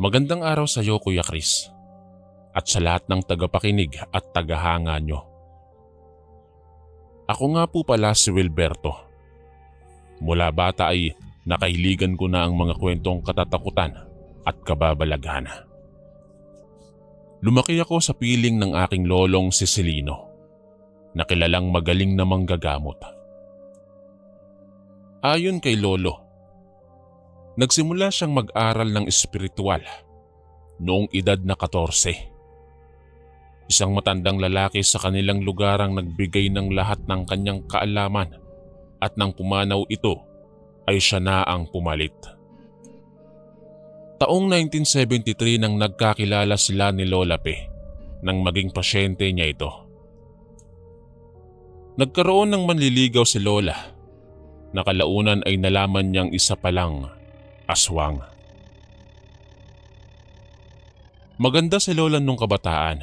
Magandang araw sa iyo, Kuya Chris, at sa lahat ng tagapakinig at tagahanga nyo. Ako nga po pala si Wilberto. Mula bata ay nakahiligan ko na ang mga kwentong katatakutan at kababalaghan. Lumaki ako sa piling ng aking lolong si Celino, na kilalang magaling na manggagamot. Ayon kay Lolo, nagsimula siyang mag-aral ng espiritual noong edad na 14. Isang matandang lalaki sa kanilang lugar ang nagbigay ng lahat ng kanyang kaalaman at nang pumanaw ito ay siya na ang pumalit. Taong 1973 nang nagkakilala sila ni Lola Pe nang maging pasyente niya ito. Nagkaroon ng manliligaw si Lola na kalaunan ay nalaman niyang isa palang aswang. Maganda si Lola nung kabataan.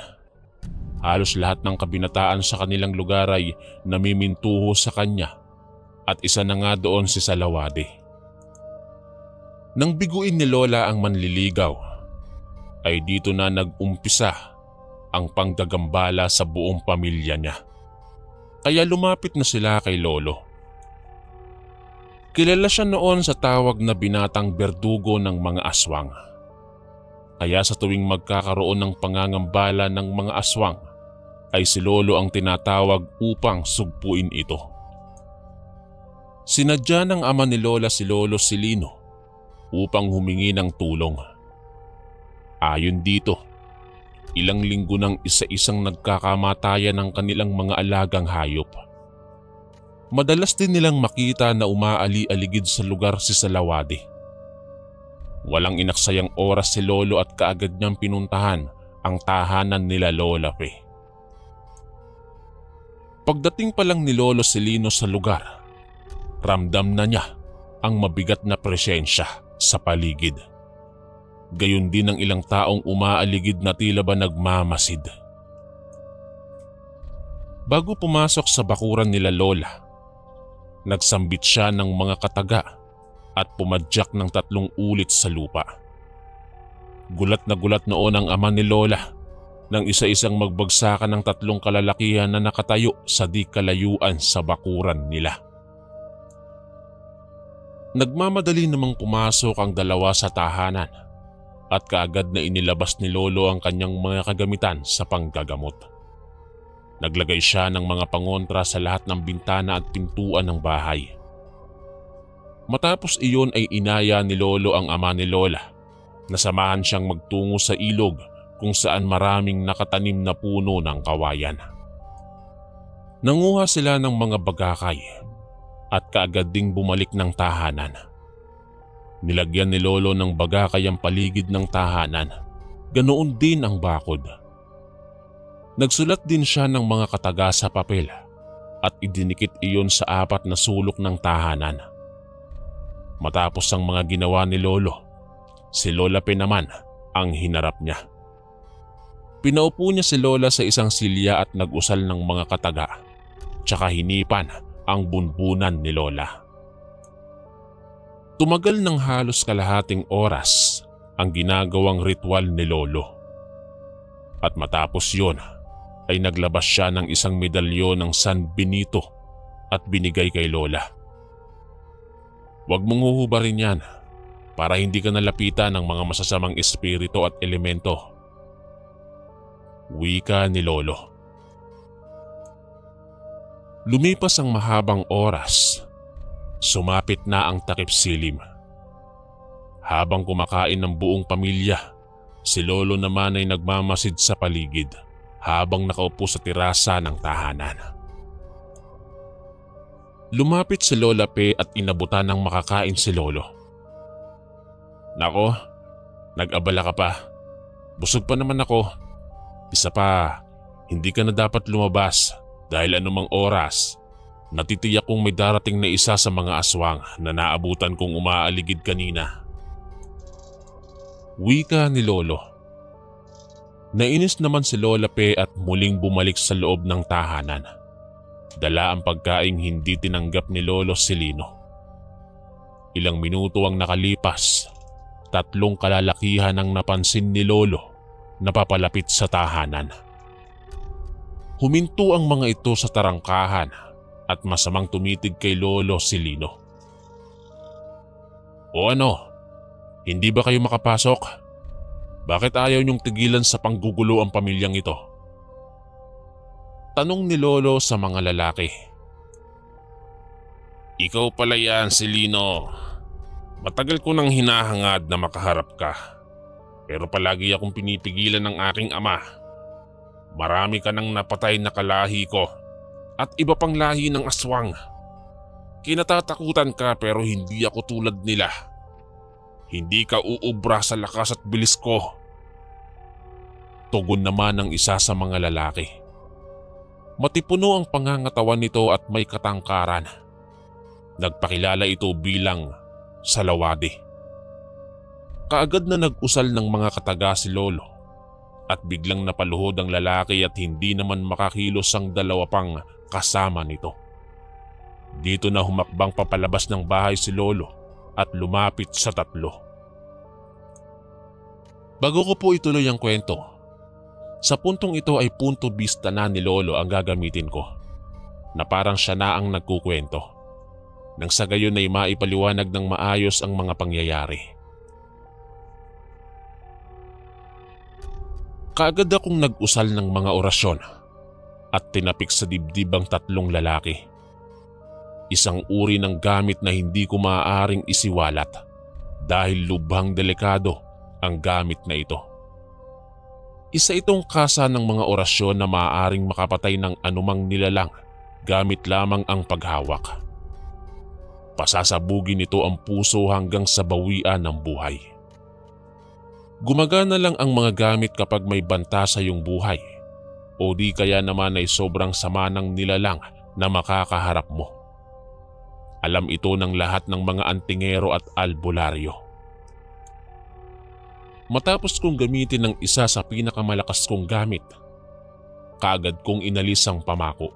Halos lahat ng kabinataan sa kanilang lugar ay namimintuho sa kanya at isa na nga doon si Salawade. Nang biguin ni Lola ang manliligaw, ay dito na nag-umpisa ang panggagambala sa buong pamilya niya. Kaya lumapit na sila kay Lolo. Kilala siya noon sa tawag na binatang berdugo ng mga aswang. Kaya sa tuwing magkakaroon ng pangangambala ng mga aswang, ay si Lolo ang tinatawag upang sugpuin ito. Sinadya ng ama ni Lola si Lolo Celino upang humingi ng tulong. Ayon dito, ilang linggo nang isa-isang nagkakamatayan ng kanilang mga alagang hayop. Madalas din nilang makita na umaali-aligid sa lugar si Salawade. Walang inaksayang oras si Lolo at kaagad niyang pinuntahan ang tahanan nila Lola Pe. Pagdating pa lang ni Lolo Celino sa lugar, ramdam na niya ang mabigat na presensya sa paligid. Gayon din ang ilang taong umaaligid na tila ba nagmamasid. Bago pumasok sa bakuran nila Lola, nagsambit siya ng mga kataga at pumadyak ng 3 ulit sa lupa. Gulat na gulat noon ang ama ni Lola nang isa-isang magbagsakan ng 3 kalalakihan na nakatayo sa di kalayuan sa bakuran nila. Nagmamadali namang pumasok ang dalawa sa tahanan at kaagad na inilabas ni Lolo ang kanyang mga kagamitan sa panggagamot. Naglagay siya ng mga pangontra sa lahat ng bintana at pintuan ng bahay. Matapos iyon ay inaya ni Lolo ang ama ni Lola na samahan siyang magtungo sa ilog kung saan maraming nakatanim na puno ng kawayan. Nanguha sila ng mga bagakay at kaagad ding bumalik ng tahanan. Nilagyan ni Lolo ng bagakay ang paligid ng tahanan, ganoon din ang bakod. Nagsulat din siya ng mga kataga sa papel at idinikit iyon sa 4 na sulok ng tahanan. Matapos ang mga ginawa ni Lolo, si Lola Pe naman ang hinarap niya. Pinaupo niya si Lola sa isang silya at nag-usal ng mga kataga, tsaka hinipan ang bunbunan ni Lola. Tumagal ng halos kalahating oras ang ginagawang ritual ni Lolo. At matapos yon, ay naglabas siya ng isang medalyon ng San Benito at binigay kay Lola. Huwag mong huhubarin yan para hindi ka nalapitan ng mga masasamang espiritu at elemento, wika ni Lolo. Lumipas ang mahabang oras, sumapit na ang takip silim. Habang kumakain ng buong pamilya, si Lolo naman ay nagmamasid sa paligid habang nakaupo sa terasa ng tahanan. Lumapit si Lola Pe at inabutan ng makakain si Lolo. Nako, nag-abala ka pa. Busog pa naman ako. Isa pa, hindi ka na dapat lumabas dahil anumang oras, natitiyak kong may darating na isa sa mga aswang na naabutan kong umaaligid kanina, wika ni Lolo. Nainis naman si Lola Pe at muling bumalik sa loob ng tahanan. Dala ang pagkaing hindi tinanggap ni Lolo Celino. Ilang minuto ang nakalipas tatlong kalalakihan ang napansin ni Lolo na papalapit sa tahanan. Huminto ang mga ito sa tarangkahan at masamang tumitig kay Lolo Silino. "O ano, hindi ba kayo makapasok? Bakit ayaw niyong tigilan sa panggugulo ang pamilyang ito?" Tanong ni Lolo sa mga lalaki. "Ikaw pala yan, Silino. Matagal ko nang hinahangad na makaharap ka. Pero palagi akong pinipigilan ng aking ama. Marami ka nang napatay na kalahi ko at iba pang lahi ng aswang. Kinatatakutan ka pero hindi ako tulad nila. Hindi ka uubra sa lakas at bilis ko." Tugon naman ng isa sa mga lalaki. Matipuno ang pangangatawan nito at may katangkaran. Nagpakilala ito bilang Salawade. Kaagad na nag-usal ng mga kataga si Lolo at biglang napaluhod ang lalaki at hindi naman makakilos ang dalawa pang kasama nito. Dito na humakbang papalabas ng bahay si Lolo at lumapit sa tatlo. Bago ko po ituloy ang kwento, sa puntong ito ay punto bista na ni Lolo ang gagamitin ko, na parang siya na ang nagkukwento, nang sa gayon ay maipaliwanag ng maayos ang mga pangyayari. Kaagad akong nag-usal ng mga orasyon at tinapik sa dibdib ang tatlong lalaki. Isang uri ng gamit na hindi ko maaaring isiwalat dahil lubhang delikado ang gamit na ito. Isa itong kasa ng mga orasyon na maaaring makapatay ng anumang nilalang gamit lamang ang paghawak. Pasasabugin nito ang puso hanggang sa bawian ng buhay. Gumagana lang ang mga gamit kapag may banta sa iyong buhay o di kaya naman ay sobrang sama ng nilalang na makakaharap mo. Alam ito ng lahat ng mga antingero at albularyo. Matapos kong gamitin ng isa sa pinakamalakas kong gamit, kaagad kong inalis ang pamako.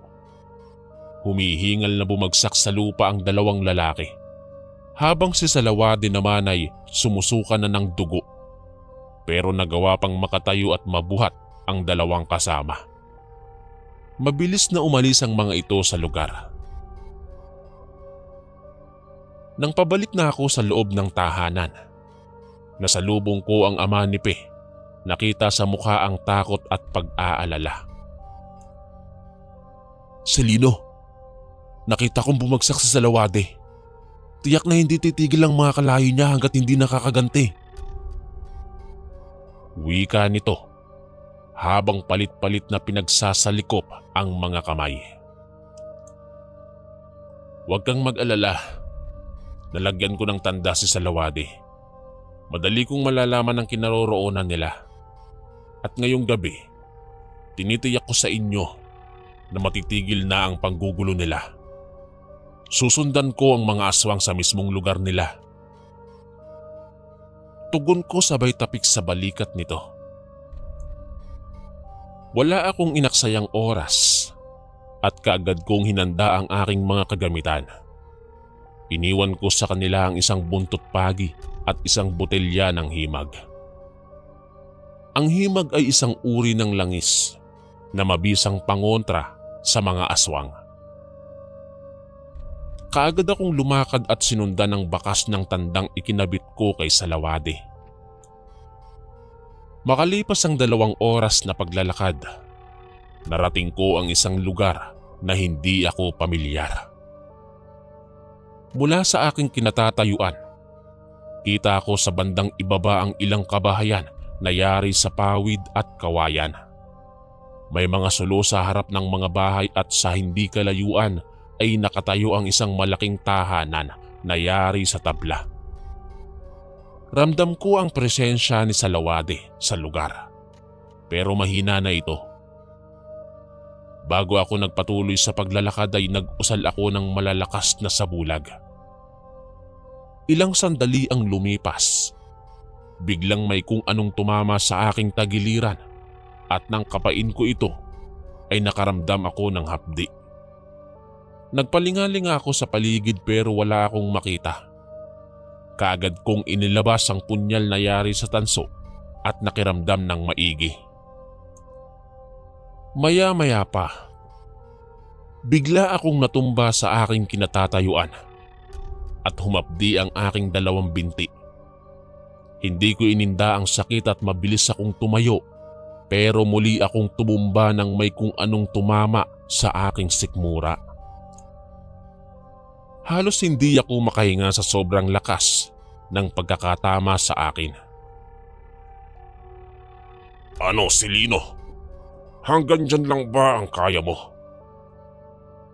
Humihingal na bumagsak sa lupa ang dalawang lalaki, habang si Salawade naman ay sumusuka na ng dugo. Pero nagawa pang makatayo at mabuhat ang dalawang kasama. Mabilis na umalis ang mga ito sa lugar. Nang pabalik na ako sa loob ng tahanan, nasalubong ko ang ama ni Pe. Nakita sa mukha ang takot at pag-aalala. "Silino, nakita kong bumagsak sa Salawade. Tiyak na hindi titigil ang mga kalahi niya hanggat hindi nakakaganti." Wika nito habang palit-palit na pinagsasalikop ang mga kamay. "Huwag kang mag-alala. Nalagyan ko ng tanda si Salawade. Madali kong malalaman ang kinaroroonan nila. At ngayong gabi, tinitiyak ko sa inyo na matitigil na ang panggugulo nila. Susundan ko ang mga aswang sa mismong lugar nila." Tugon ko sabay tapik sa balikat nito. Wala akong inaksayang oras at kaagad kong hinanda ang aking mga kagamitan. Iniwan ko sa kanila ang isang buntot pagi at isang botelya ng himag. Ang himag ay isang uri ng langis na mabisang pangontra sa mga aswang. Kaagad akong lumakad at sinundan ang bakas ng tandang ikinabit ko kay Salawade. Makalipas ang 2 oras na paglalakad, narating ko ang isang lugar na hindi ako pamilyar. Mula sa aking kinatatayuan, kita ko sa bandang ibaba ang ilang kabahayan na yari sa pawid at kawayan. May mga sulo sa harap ng mga bahay at sa hindi kalayuan ay nakatayo ang isang malaking tahanan na yari sa tabla. Ramdam ko ang presensya ni Salawade sa lugar, pero mahina na ito. Bago ako nagpatuloy sa paglalakad ay nag-usal ako ng malalakas na sabulag. Ilang sandali ang lumipas. Biglang may kung anong tumama sa aking tagiliran at nang kapain ko ito ay nakaramdam ako ng hapdi. Nagpalingalinga ako sa paligid pero wala akong makita. Kaagad kong inilabas ang punyal na yari sa tanso at nakiramdam ng maigi. Maya-maya pa, bigla akong natumba sa aking kinatatayuan at humapdi ang aking dalawang binti. Hindi ko ininda ang sakit at mabilis akong tumayo, pero muli akong tumumba ng may kung anong tumama sa aking sikmura. Halos hindi ako makahinga sa sobrang lakas ng pagkakatama sa akin. Ano, Silino? Hanggang dyan lang ba ang kaya mo?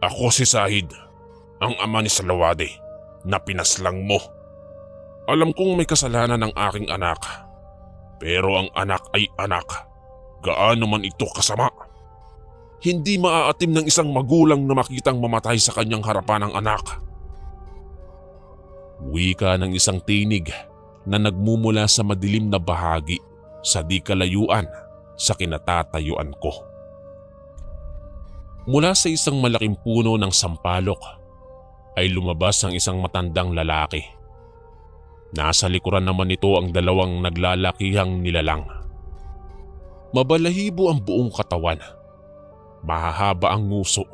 Ako si Zahid, ang ama ni Salawade na pinaslang mo. Alam kong may kasalanan ng aking anak, pero ang anak ay anak. Gaano man ito kasama. Hindi maaatim ng isang magulang na makitang mamatay sa kanyang harapan ng anak. Wika ng isang tinig na nagmumula sa madilim na bahagi sa di kalayuan sa kinatatayuan ko. Mula sa isang malaking puno ng sampalok ay lumabas ang isang matandang lalaki. Nasa likuran naman nito ang dalawang naglalakihang nilalang. Mabalahibo ang buong katawan. Mahahaba ang nguso.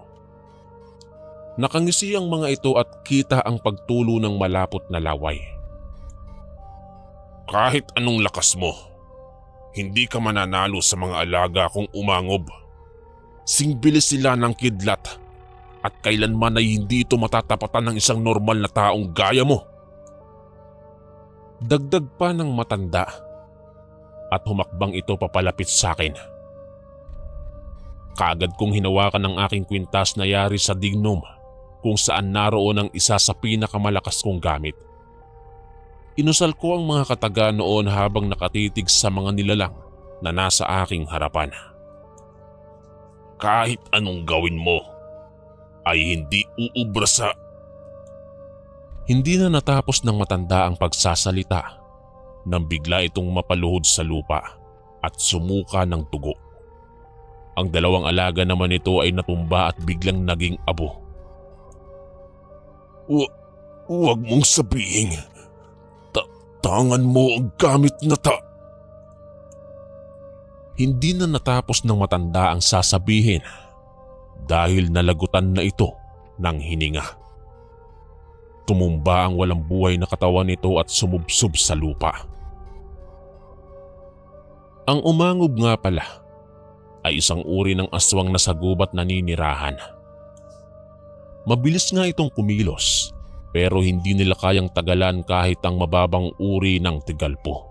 Nakangisi ang mga ito at kita ang pagtulo ng malapot na laway. Kahit anong lakas mo, hindi ka mananalo sa mga alaga kung umangob. Singbilis sila ng kidlat at kailanman ay hindi ito matatapatan ng isang normal na taong gaya mo. Dagdag pa ng matanda at humakbang ito papalapit sa akin. Kaagad kong hinawakan ang aking kwintas na yari sa dignum kung saan naroon ang isa sa pinakamalakas kong gamit. Inusal ko ang mga kataga noon habang nakatitig sa mga nilalang na nasa aking harapan. Kahit anong gawin mo ay hindi uubra sa... Hindi na natapos ng matanda ang pagsasalita nang bigla itong mapaluhod sa lupa at sumuka ng tugo. Ang dalawang alaga naman nito ay natumba at biglang naging abo. Huwag mong sabihin. Tangan mo ang gamit na Hindi na natapos ng matanda ang sasabihin dahil nalagutan na ito ng hininga. Tumumba ang walang buhay na katawan nito at sumubsob sa lupa. Ang umangob nga pala ay isang uri ng aswang na sa gubat naninirahan. Mabilis nga itong kumilos pero hindi nila kayang tagalan kahit ang mababang uri ng tigalpo.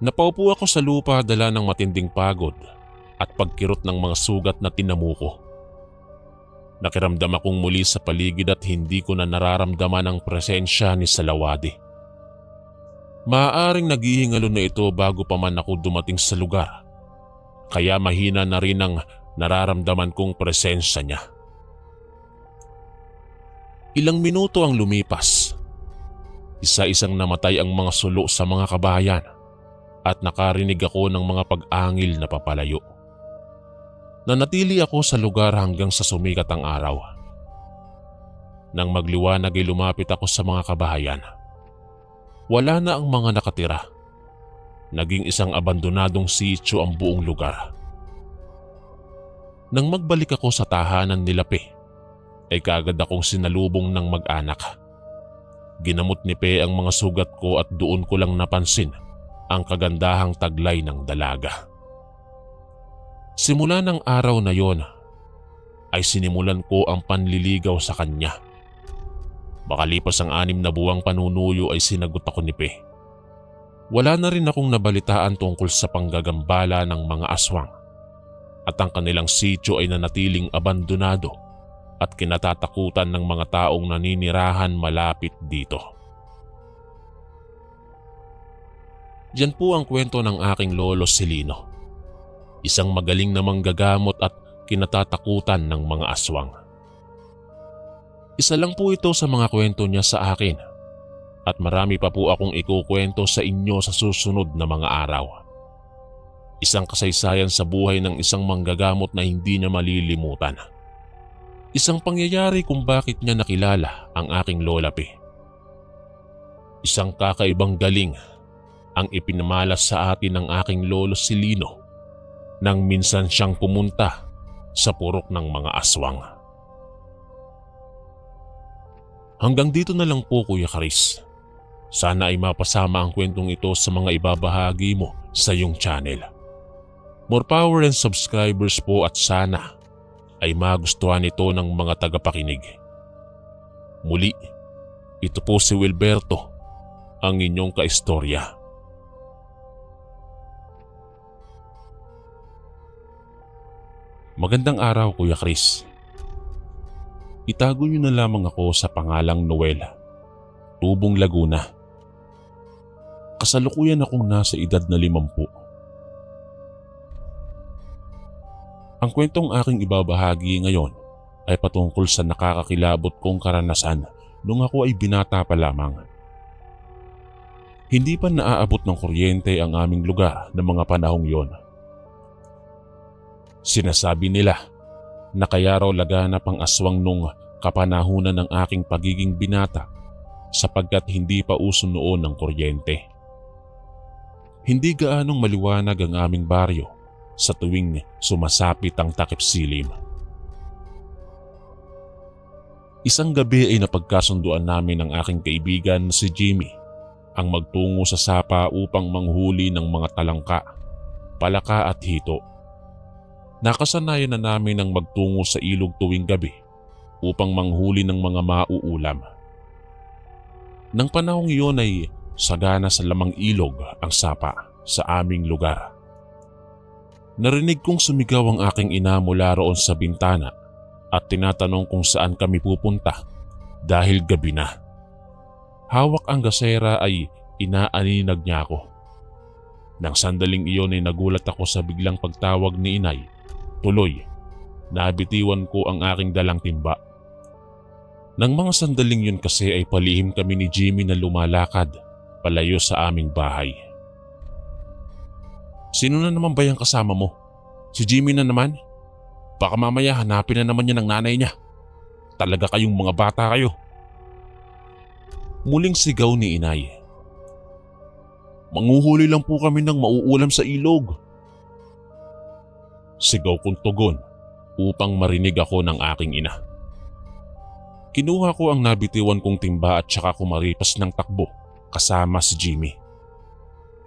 Napaupo ako sa lupa dala ng matinding pagod at pagkirot ng mga sugat na tinamuko. Nakiramdam akong muli sa paligid at hindi ko na nararamdaman ang presensya ni Salawade. Maaaring naghihingalo na ito bago pa man ako dumating sa lugar, kaya mahina na rin ang nararamdaman kong presensya niya. Ilang minuto ang lumipas. Isa-isang namatay ang mga sulo sa mga kabayan at nakarinig ako ng mga pag-angil na papalayo. Nanatili ako sa lugar hanggang sa sumikat ang araw. Nang magliwanag ay lumapit ako sa mga kabahayan. Wala na ang mga nakatira. Naging isang abandonadong sitio ang buong lugar. Nang magbalik ako sa tahanan nila Pe, ay kaagad akong sinalubong ng mag-anak. Ginamot ni Pe ang mga sugat ko at doon ko lang napansin ang kagandahang taglay ng dalaga. Simula ng araw na yon ay sinimulan ko ang panliligaw sa kanya. Makalipas ang 6 na buwang panunuyo ay sinagot ako ni Pe. Wala na rin akong nabalitaan tungkol sa panggagambala ng mga aswang at ang kanilang sitio ay nanatiling abandonado at kinatatakutan ng mga taong naninirahan malapit dito. Yan po ang kwento ng aking lolo Silino. Isang magaling na manggagamot at kinatatakutan ng mga aswang. Isa lang po ito sa mga kwento niya sa akin at marami pa po akong ikukwento sa inyo sa susunod na mga araw. Isang kasaysayan sa buhay ng isang manggagamot na hindi niya malilimutan. Isang pangyayari kung bakit niya nakilala ang aking lola Pe. Isang kakaibang galing ang ipinamalas sa atin ng aking lolo si Lino nang minsan siyang pumunta sa purok ng mga aswang. Hanggang dito na lang po, Kuya Chris. Sana ay mapasama ang kwentong ito sa mga ibabahagi mo sa iyong channel. More power and subscribers po at sana ay magustuhan ito ng mga tagapakinig. Muli, ito po si Wilberto, ang inyong kaistorya. Magandang araw, Kuya Chris. Itago niyo na lamang ako sa pangalang Noel, Tubong, Laguna. Kasalukuyan akong nasa edad na 50. Ang kwentong aking ibabahagi ngayon ay patungkol sa nakakakilabot kong karanasan nung ako ay binata pa lamang. Hindi pa naaabot ng kuryente ang aming lugar ng mga panahong yon. Sinasabi nila na kaya raw laganap ang aswang nung kapanahunan ng aking pagiging binata sapagkat hindi pa uso noon ang kuryente. Hindi gaanong maliwanag ang aming baryo sa tuwing sumasapit ang takip silim. Isang gabi ay napagkasunduan namin ng aking kaibigan si Jimmy ang magtungo sa sapa upang manghuli ng mga talangka, palaka at hito. Nakasanayan na namin ang magtungo sa ilog tuwing gabi upang manghuli ng mga mauulam. Nang panahong iyon ay sagana sa lamang ilog ang sapa sa aming lugar. Narinig kong sumigaw ang aking ina mula roon sa bintana at tinatanong kung saan kami pupunta dahil gabi na. Hawak ang gasera ay inaaninag niya ako. Nang sandaling iyon ay nagulat ako sa biglang pagtawag ni inay. Tuloy, nabitiwan ko ang aking dalang timba. Nang mga sandaling yun kasi ay palihim kami ni Jimmy na lumalakad palayo sa aming bahay. Sino na naman ba yung kasama mo? Si Jimmy na naman? Baka mamaya hanapin na naman niya ng nanay niya. Talaga kayong mga bata kayo. Muling sigaw ni inay. Manguhuli lang po kami ng mauulam sa ilog. Sigaw kong tugon upang marinig ako ng aking ina. Kinuha ko ang nabitiwan kong timba at saka kumaripas ng takbo kasama si Jimmy.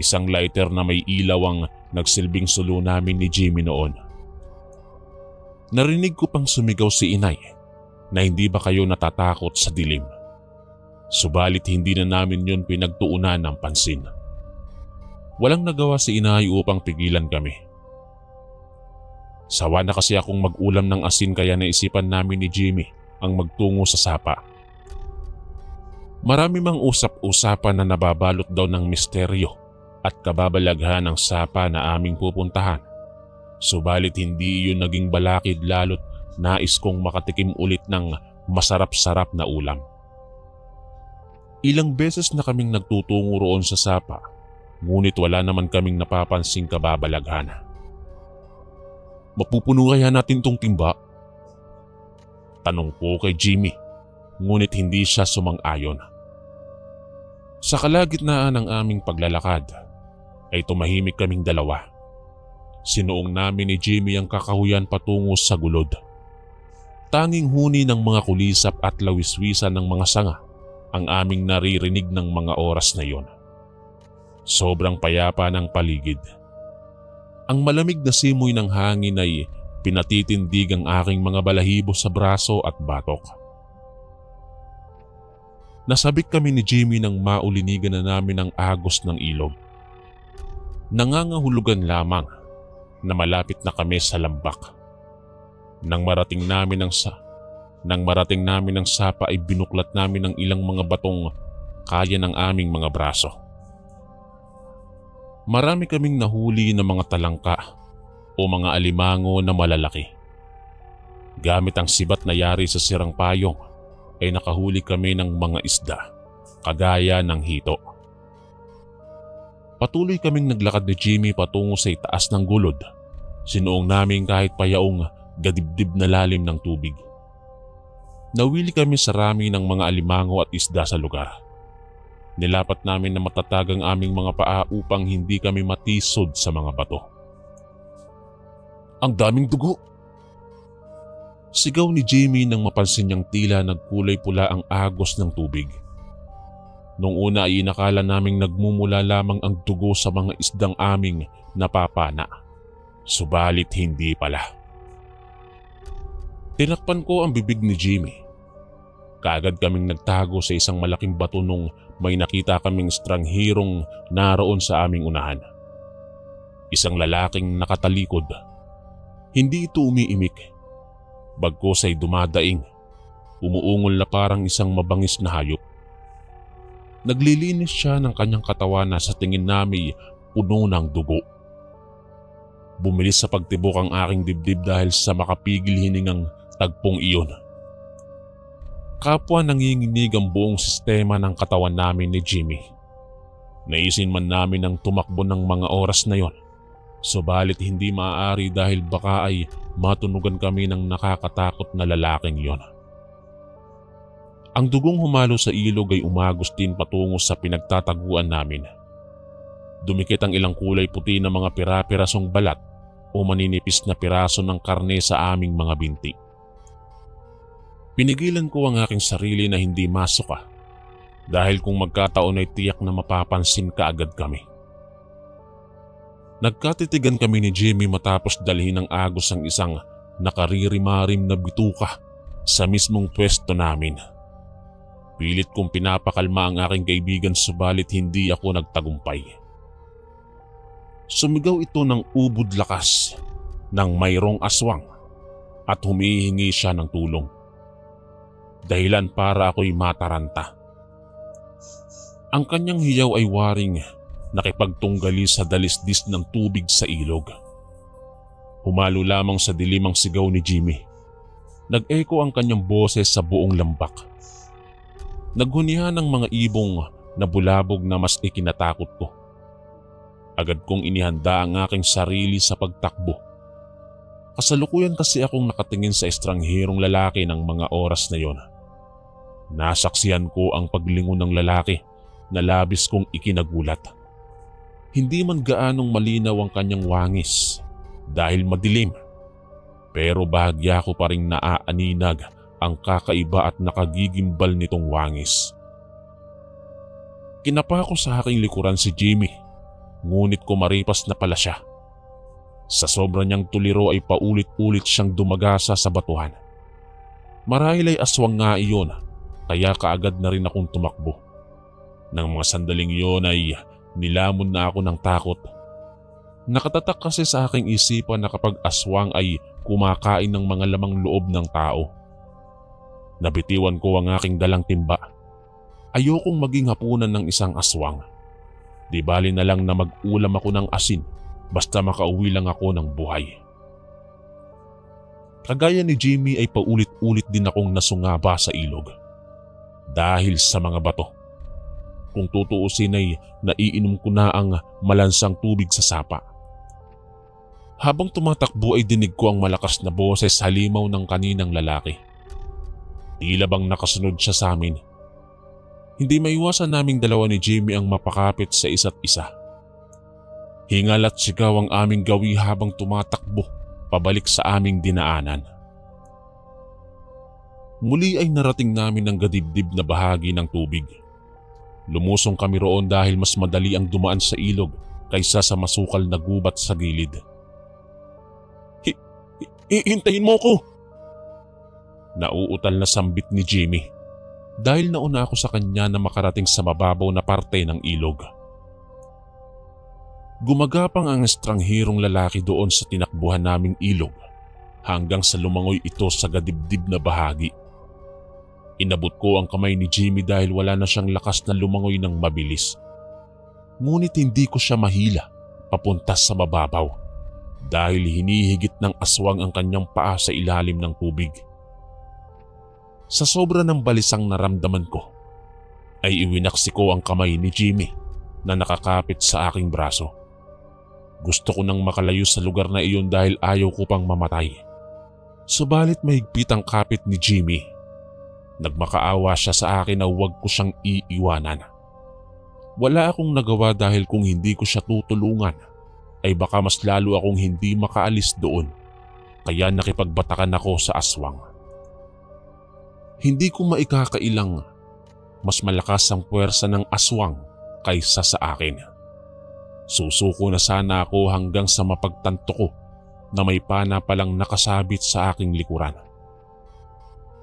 Isang lighter na may ilaw ang nagsilbing sulo namin ni Jimmy noon. Narinig ko pang sumigaw si inay na hindi ba kayo natatakot sa dilim. Subalit hindi na namin yun pinagtuunan ng pansin. Walang nagawa si inay upang pigilan kami. Sawa na kasi akong mag-ulam ng asin kaya naisipan namin ni Jimmy ang magtungo sa sapa. Marami mang usap-usapan na nababalot daw ng misteryo at kababalaghan ng sapa na aming pupuntahan. Subalit hindi iyon naging balakid lalo't nais kong makatikim ulit ng masarap-sarap na ulam. Ilang beses na kaming nagtutungo roon sa sapa, ngunit wala naman kaming napapansing kababalaghan. Mapupuno kaya natin tong timba? Tanong ko kay Jimmy, ngunit hindi siya sumang-ayon. Sa kalagitnaan ng aming paglalakad, ay tumahimik kaming dalawa. Sinuong namin ni Jimmy ang kakahuyan patungo sa gulod. Tanging huni ng mga kulisap at lawiswisan ng mga sanga ang aming naririnig ng mga oras na iyon. Sobrang payapa ng paligid. Ang malamig na simoy ng hangin ay pinatitindig ang aking mga balahibo sa braso at batok. Nasabik kami ni Jimmy nang maulinigan na namin ang agos ng ilog. Nangangahulugan lamang na malapit na kami sa lambak. Nang marating namin ang sapa ay binuklat namin ang ilang mga batong kaya ng aming mga braso. Marami kaming nahuli na mga talangka o mga alimango na malalaki. Gamit ang sibat na yari sa sirang payong ay nakahuli kami ng mga isda kagaya ng hito. Patuloy kaming naglakad ni Jimmy patungo sa itaas ng gulod. Sinuong namin kahit payaong gadibdib na lalim ng tubig. Nawili kami sa rami ng mga alimango at isda sa lugar. Nilapat namin na matatag ang aming mga paa upang hindi kami matisod sa mga bato. Ang daming dugo! Sigaw ni Jimmy nang mapansin niyang tila nagkulay pula ang agos ng tubig. Nung una ay inakala naming nagmumula lamang ang dugo sa mga isdang aming napapana. Subalit hindi pala. Tinakpan ko ang bibig ni Jimmy. Kaagad kaming nagtago sa isang malaking bato nung may nakita kaming estranghirong naroon sa aming unahan. Isang lalaking nakatalikod. Hindi ito umiimik. Bagkus ay dumadaing, umuungol na parang isang mabangis na hayop. Naglilinis siya ng kanyang katawan na sa tingin namin puno ng dugo. Bumilis sa pagtibok ang aking dibdib dahil sa makapigil hiningang tagpong iyon. Kapwa nanginginig ang buong sistema ng katawan namin ni Jimmy. Naisin man namin ang tumakbo ng mga oras na yon. Subalit hindi maaari dahil baka ay matunugan kami ng nakakatakot na lalaking yon. Ang dugong humalo sa ilog ay umagos din patungo sa pinagtataguan namin. Dumikit ang ilang kulay puti na mga pira-pirasong balat o maninipis na piraso ng karne sa aming mga binti. Pinigilan ko ang aking sarili na hindi masuka dahil kung magkataon ay tiyak na mapapansin kaagad kami. Nagkatitigan kami ni Jimmy matapos dalhin ng agos ang isang nakaririmarim na bituka sa mismong pwesto namin. Pilit kong pinapakalma ang aking kaibigan subalit hindi ako nagtagumpay. Sumigaw ito ng ubod lakas ng mayroong aswang at humihingi siya ng tulong. Dahilan para ako'y mataranta. Ang kanyang hiyaw ay waring nakipagtunggali sa dalisdis ng tubig sa ilog. Humalo lamang sa dilim ang sigaw ni Jimmy. Nag-echo ang kanyang boses sa buong lambak. Naghunihan ng mga ibong na bulabog na mas ikinatakot ko. Agad kong inihanda ang aking sarili sa pagtakbo. Kasalukuyan kasi akong nakatingin sa estranghirong lalaki ng mga oras na yon. Nasaksihan ko ang paglingon ng lalaki na labis kong ikinagulat. Hindi man gaanong malinaw ang kanyang wangis dahil madilim, pero bahagya ko pa ring naaaninag ang kakaiba at nakagigimbal nitong wangis. Kinapa ko sa aking likuran si Jimmy, ngunit kumaripas na pala siya. Sa sobra niyang tuliro ay paulit-ulit siyang dumagasa sa batuhan. Marahil ay aswang nga iyon, kaya kaagad na rin akong tumakbo. Nang mga sandaling iyon ay nilamon na ako ng takot. Nakatatak kasi sa aking isipan na kapag aswang ay kumakain ng mga lamang loob ng tao. Nabitiwan ko ang aking dalang timba. Ayokong maging hapunan ng isang aswang. Di bali na lang na mag-ulam ako ng asin basta makauwi lang ako ng buhay. Kagaya ni Jimmy ay paulit-ulit din akong nasungaba sa ilog. Dahil sa mga bato. Kung tutuusin ay naiinom ko na ang malansang tubig sa sapa. Habang tumatakbo ay dinig ko ang malakas na boses sa halimaw ng kaninang lalaki. Tila bang nakasunod siya sa amin. Hindi maiwasan naming dalawa ni Jimmy ang mapakapit sa isa't isa. Hingal at sigaw ang aming gawi habang tumatakbo pabalik sa aming dinaanan. Muli ay narating namin ang gadibdib na bahagi ng tubig. Lumusong kami roon dahil mas madali ang dumaan sa ilog kaysa sa masukal na gubat sa gilid. Hintayin mo ko! Nauutal na sambit ni Jimmy dahil nauna ako sa kanya na makarating sa mababaw na parte ng ilog. Gumagapang ang estranghirong lalaki doon sa tinakbuhan naming ilog hanggang sa lumangoy ito sa gadibdib na bahagi. Inabot ko ang kamay ni Jimmy dahil wala na siyang lakas na lumangoy ng mabilis. Ngunit hindi ko siya mahila papunta sa mababaw dahil hinihigit ng aswang ang kanyang paa sa ilalim ng tubig. Sa sobra ng balisang naramdaman ko, ay iwinaksi ko ang kamay ni Jimmy na nakakapit sa aking braso. Gusto ko nang makalayo sa lugar na iyon dahil ayaw ko pang mamatay. Subalit mahigpit ang kapit ni Jimmy. Nagmakaawa siya sa akin na huwag ko siyang iiwanan. Wala akong nagawa dahil kung hindi ko siya tutulungan ay baka mas lalo akong hindi makaalis doon, kaya nakipagbatakan ako sa aswang. Hindi ko maikakailang mas malakas ang puwersa ng aswang kaysa sa akin. Susuko na sana ako hanggang sa mapagtanto ko na may pana palang nakasabit sa aking likuran.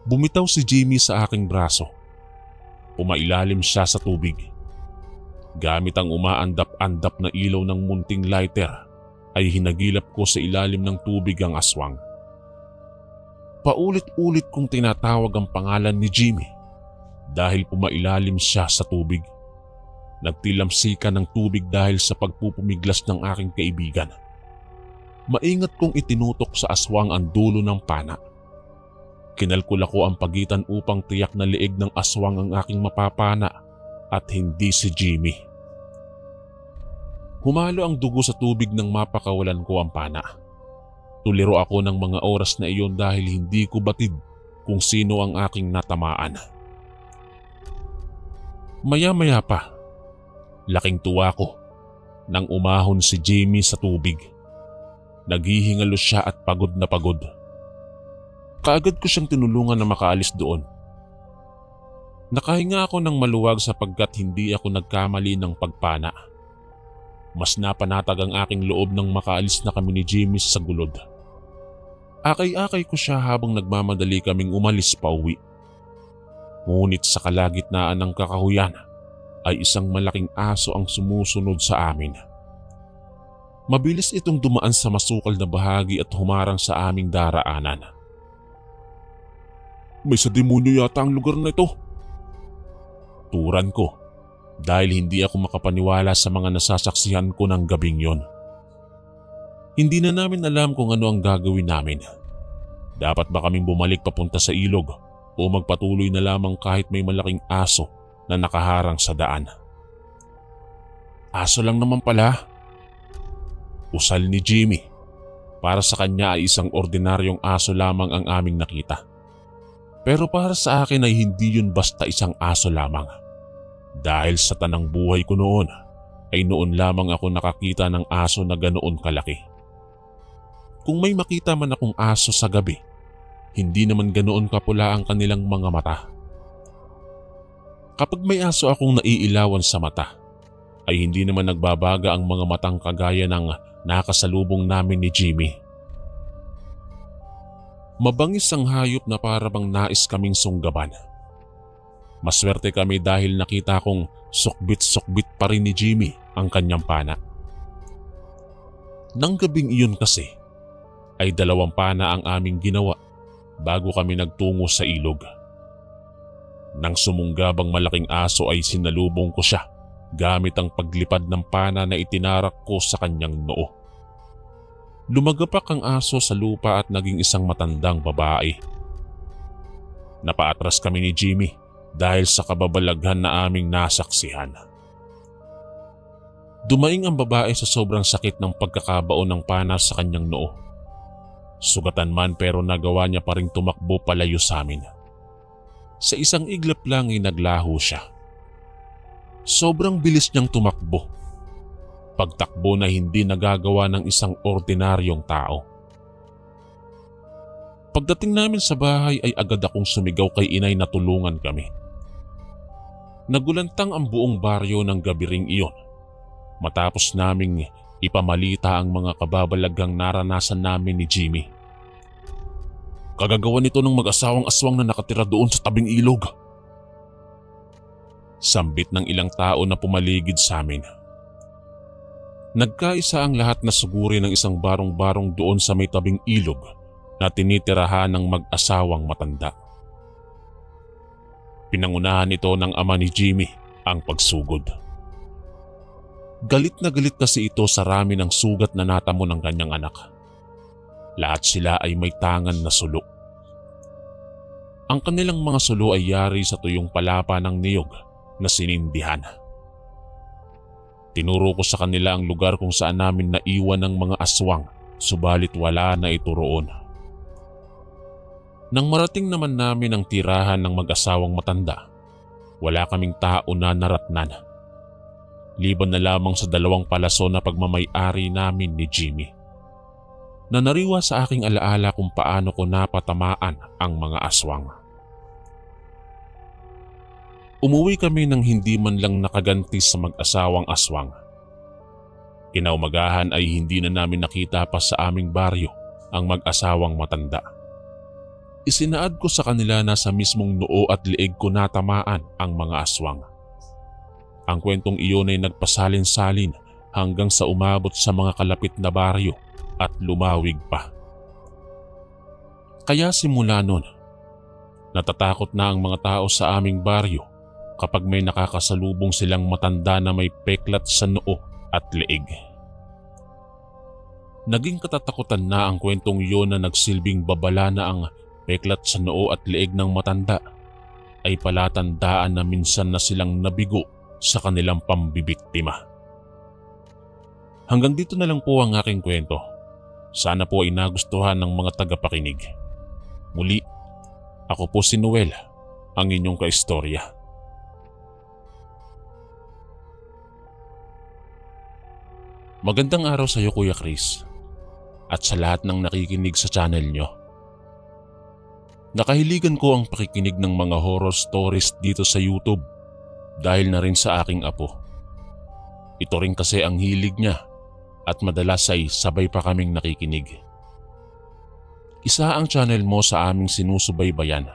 Bumitaw si Jimmy sa aking braso. Pumailalim siya sa tubig. Gamit ang umaandap-andap na ilaw ng munting lighter ay hinagilap ko sa ilalim ng tubig ang aswang. Paulit-ulit kong tinatawag ang pangalan ni Jimmy dahil pumailalim siya sa tubig. Nagtilamsikan ng tubig dahil sa pagpupumiglas ng aking kaibigan. Maingat kong itinutok sa aswang ang dulo ng pana. Kinalkula ko ang pagitan upang tiyak na leeg ng aswang ang aking mapapana at hindi si Jimmy. Humalo ang dugo sa tubig nang mapakawalan ko ang pana. Tuliro ako ng mga oras na iyon dahil hindi ko batid kung sino ang aking natamaan. Maya-maya pa, laking tuwa ko nang umahon si Jimmy sa tubig. Naghihingalo siya at pagod na pagod. Kaagad ko siyang tinulungan na makaalis doon. Nakahinga ako ng maluwag sapagkat hindi ako nagkamali ng pagpana. Mas napanatag ang aking loob nang makaalis na kami ni Jimmy sa gulod. Akay-akay ko siya habang nagmamadali kaming umalis pa uwi. Ngunit sa kalagitnaan ng kakahuyan ay isang malaking aso ang sumusunod sa amin. Mabilis itong dumaan sa masukal na bahagi at humarang sa aming daraanan. May sa demonyo yata ang lugar na ito. Turan ko dahil hindi ako makapaniwala sa mga nasasaksihan ko ng gabing yon. Hindi na namin alam kung ano ang gagawin namin. Dapat ba kaming bumalik papunta sa ilog o magpatuloy na lamang kahit may malaking aso na nakaharang sa daan? Aso lang naman pala. Usal ni Jimmy. Para sa kanya ay isang ordinaryong aso lamang ang aming nakita. Pero para sa akin ay hindi yun basta isang aso lamang. Dahil sa tanang buhay ko noon, ay noon lamang ako nakakita ng aso na ganoon kalaki. Kung may makita man akong aso sa gabi, hindi naman ganoon kapula ang kanilang mga mata. Kapag may aso akong naiilawan sa mata, ay hindi naman nagbabaga ang mga matang kagaya ng nakasalubong namin ni Jimmy. Mabangis ang hayop na parabang nais kaming sunggaban. Maswerte kami dahil nakita kong sukbit-sukbit pa rin ni Jimmy ang kanyang pana. Nang gabing iyon kasi, ay 2 pana ang aming ginawa bago kami nagtungo sa ilog. Nang sumunggab ang malaking aso ay sinalubong ko siya gamit ang paglipad ng pana na itinarak ko sa kanyang noo. Lumagapak ang aso sa lupa at naging isang matandang babae. Napaatras kami ni Jimmy dahil sa kababalaghan na aming nasaksihan. Dumaing ang babae sa sobrang sakit ng pagkakabaon ng pana sa kanyang noo. Sugatan man pero nagawa niya pa ring tumakbo palayo sa amin. Sa isang iglap lang ay naglaho siya. Sobrang bilis niyang tumakbo. Pagtakbo na hindi nagagawa ng isang ordinaryong tao. Pagdating namin sa bahay ay agad akong sumigaw kay inay na tulungan kami. Nagulantang ang buong baryo ng gabi ring iyon matapos naming ipamalita ang mga kababalaghang naranasan namin ni Jimmy. Kagagawa nito ng mag-asawang aswang na nakatira doon sa tabing ilog. Sambit ng ilang tao na pumaligid sa amin. Nagkaisa ang lahat na suguri ng isang barong-barong doon sa may tabing ilog na tinitirahan ng mag-asawang matanda. Pinangunahan ito ng ama ni Jimmy ang pagsugod. Galit na galit kasi ito sa rami ng sugat na natamo ng kanyang anak. Lahat sila ay may tangan na sulo. Ang kanilang mga sulo ay yari sa tuyong palapa ng niyog na sinindihan. Tinuro ko sa kanila ang lugar kung saan namin naiwan ng mga aswang, subalit wala na ito roon. Nang marating naman namin ang tirahan ng mag-asawang matanda, wala kaming tao na naratnan. liban na lamang sa 2 palaso na pagmamay-ari namin ni Jimmy. Nanariwa sa aking alaala kung paano ko napatamaan ang mga aswang. Umuwi kami nang hindi man lang nakaganti sa mag-asawang aswang. Kinaumagahan ay hindi na namin nakita pa sa aming baryo ang mag-asawang matanda. Isinaad ko sa kanila na sa mismong noo at leeg ko natamaan ang mga aswang. Ang kwentong iyon ay nagpasalin-salin hanggang sa umabot sa mga kalapit na baryo at lumawig pa. Kaya simula nun, natatakot na ang mga tao sa aming baryo kapag may nakakasalubong silang matanda na may peklat sa noo at leeg. Naging katatakutan na ang kwentong iyon na nagsilbing babala na ang peklat sa noo at leeg ng matanda ay palatandaan na minsan na silang nabigo sa kanilang pambibiktima. Hanggang dito na lang po ang aking kwento. Sana po ay nagustuhan ng mga tagapakinig. Muli, ako po si Noel, ang inyong kaistorya. Magandang araw sa iyo, Kuya Chris, at sa lahat ng nakikinig sa channel nyo. Nakahiligan ko ang pakikinig ng mga horror stories dito sa YouTube dahil na rin sa aking apo. Ito rin kasi ang hilig niya at madalas ay sabay pa kaming nakikinig. Isa ang channel mo sa aming sinusubaybayan,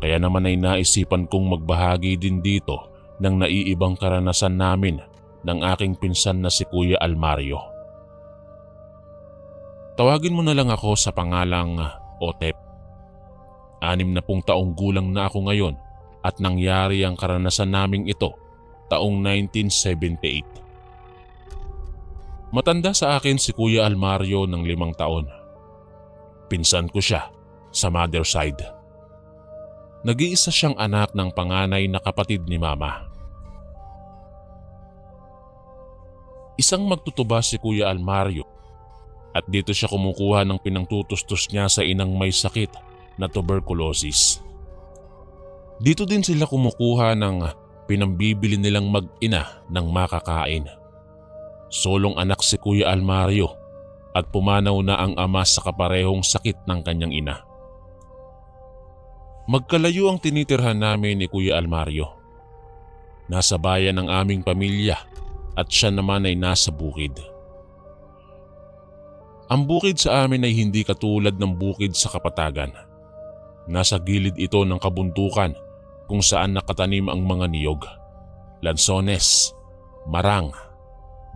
kaya naman ay naisipan kong magbahagi din dito ng naiibang karanasan namin ng aking pinsan na si Kuya Almario. Tawagin mo na lang ako sa pangalang Otep. 60 taong gulang na ako ngayon at nangyari ang karanasan naming ito taong 1978. Matanda sa akin si Kuya Almario ng 5 taon. Pinsan ko siya sa mother side. Nag-iisa siyang anak ng panganay na kapatid ni Mama. Isang magtutuba si Kuya Almario at dito siya kumukuha ng pinangtutustos niya sa inang may sakit na tuberculosis. Dito din sila kumukuha ng pinambibili nilang mag-ina ng makakain. Solong anak si Kuya Almario at pumanaw na ang ama sa kaparehong sakit ng kanyang ina. Magkalayo ang tinitirhan namin ni Kuya Almario. Nasa bayan ang aming pamilya at siya naman ay nasa bukid. Ang bukid sa amin ay hindi katulad ng bukid sa kapatagan. Nasa gilid ito ng kabundukan kung saan nakatanim ang mga niyog, lansones, marang,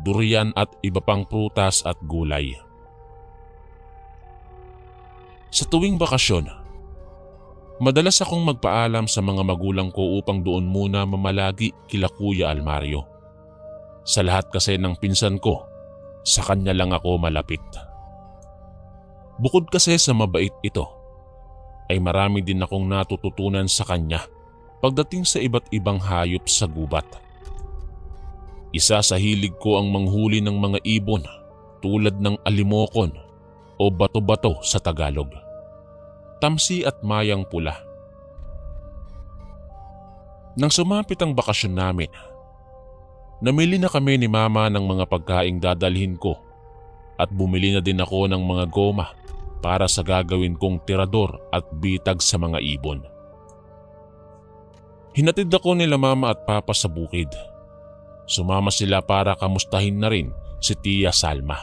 durian at iba pang prutas at gulay. Sa tuwing bakasyon, madalas akong magpaalam sa mga magulang ko upang doon muna mamalagi kila Kuya Almario. Sa lahat kasi ng pinsan ko, sa kanya lang ako malapit. Bukod kasi sa mabait ito, ay marami din akong natututunan sa kanya pagdating sa iba't ibang hayop sa gubat. Isa sa hilig ko ang manghuli ng mga ibon tulad ng alimokon o bato-bato sa Tagalog, tamsi at mayang pula. Nang sumapit ang bakasyon namin, namili na kami ni Mama ng mga pagkaing dadalhin ko at bumili na din ako ng mga goma para sa gagawin kong tirador at bitag sa mga ibon. Hinatid ako nila Mama at Papa sa bukid. Sumama sila para kamustahin na rin si Tia Salma.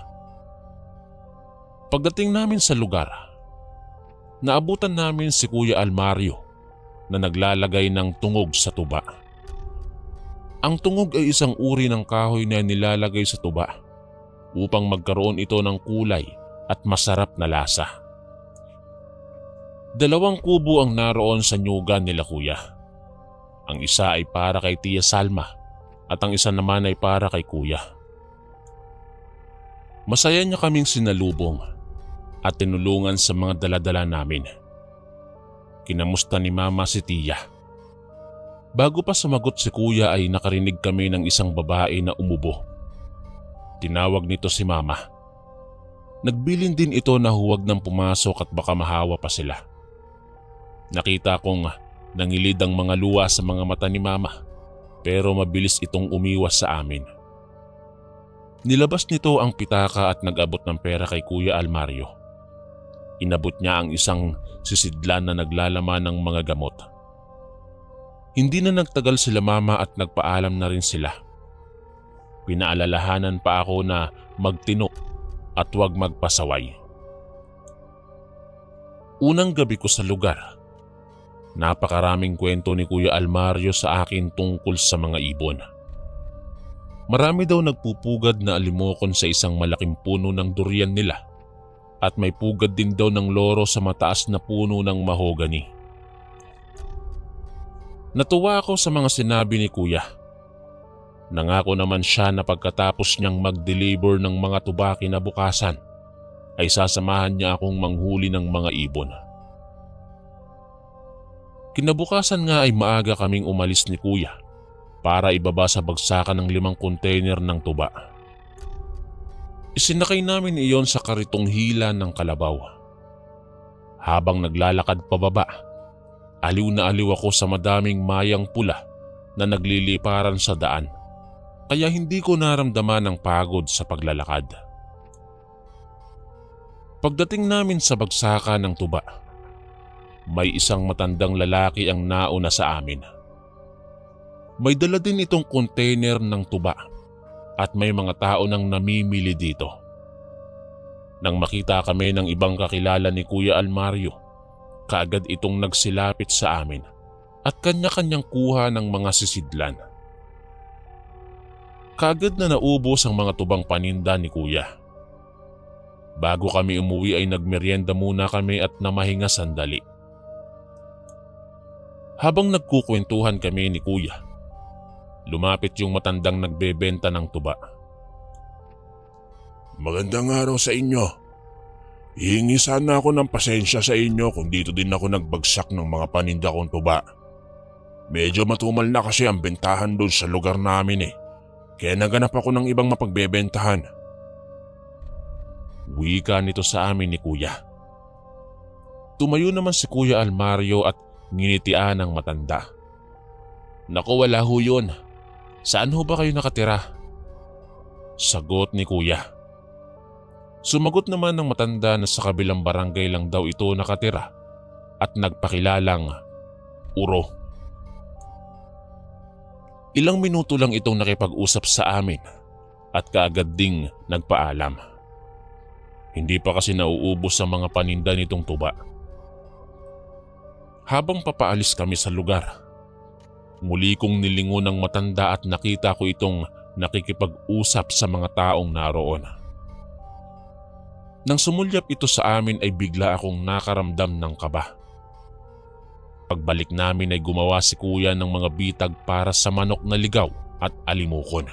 Pagdating namin sa lugar, naabutan namin si Kuya Almario na naglalagay ng tungog sa tuba. Ang tungog ay isang uri ng kahoy na nilalagay sa tuba upang magkaroon ito ng kulay at masarap na lasa. 2 kubo ang naroon sa nyugan nila Kuya. Ang isa ay para kay Tia Salma at ang isa naman ay para kay Kuya. Masaya niya kaming sinalubong at tinulungan sa mga daladala namin. Kinamusta ni Mama si Tia. Bago pa sumagot si Kuya ay nakarinig kami ng isang babae na umubo. Tinawag nito si Mama. Nagbilin din ito na huwag nang pumasok at baka mahawa pa sila. Nakita kong nangilid ang mga luha sa mga mata ni Mama pero mabilis itong umiwas sa amin. Nilabas nito ang pitaka at nag-abot ng pera kay Kuya Almario. Inabot niya ang isang sisidlan na naglalaman ng mga gamot. Hindi na nagtagal sila mama at nagpaalam na rin sila. Pinaalalahanan pa ako na magtino at huwag magpasaway. Unang gabi ko sa lugar, napakaraming kwento ni Kuya Almario sa akin tungkol sa mga ibon. Marami daw nagpupugad na alimokon sa isang malaking puno ng durian nila at may pugad din daw ng loro sa mataas na puno ng mahogani. Natuwa ako sa mga sinabi ni Kuya. Nangako naman siya na pagkatapos niyang mag-deliver ng mga tuba kinabukasan ay sasamahan niya akong manghuli ng mga ibon. Kinabukasan nga ay maaga kaming umalis ni Kuya para ibaba sa bagsakan ng 5 container ng tuba. Isinakay namin iyon sa karitong hila ng kalabaw. Habang naglalakad pababa, aliw na aliw ako sa madaming mayang pula na nagliliparan sa daan, kaya hindi ko naramdaman ang pagod sa paglalakad. Pagdating namin sa bagsakan ng tuba, may isang matandang lalaki ang nauna sa amin. May dala din itong container ng tuba at may mga tao nang namimili dito. Nang makita kami ng ibang kakilala ni Kuya Almario, kaagad itong nagsilapit sa amin at kanya-kanyang kuha ng mga sisidlan. Kaagad na naubos ang mga tubang paninda ni Kuya. Bago kami umuwi ay nagmeryenda muna kami at namahinga sandali. Habang nagkukwentuhan kami ni Kuya, lumapit yung matandang nagbebenta ng tuba. Magandang araw sa inyo. Hihingi sana ako ng pasensya sa inyo kung dito din ako nagbagsak ng mga paninda kong tuba. Medyo matumal na kasi ang bentahan doon sa lugar namin kaya naganap ako ng ibang mapagbebentahan. Wika nito sa amin ni Kuya. Tumayo naman si Kuya Almario at nginitian ang matanda. Naku, wala ho yun. Saan ho ba kayo nakatira? Sagot ni Kuya. Sumagot naman ng matanda na sa kabilang barangay lang daw ito nakatira at nagpakilalang Uro. Ilang minuto lang itong nakipag-usap sa amin at kaagad ding nagpaalam. Hindi pa kasi nauubos ang mga paninda nitong tuba. Habang papaalis kami sa lugar, muli kong nilingon ng matanda at nakita ko itong nakikipag-usap sa mga taong naroon. Nang sumulyap ito sa amin ay bigla akong nakaramdam ng kaba. Pagbalik namin ay gumawa si Kuya ng mga bitag para sa manok na ligaw at alimukon.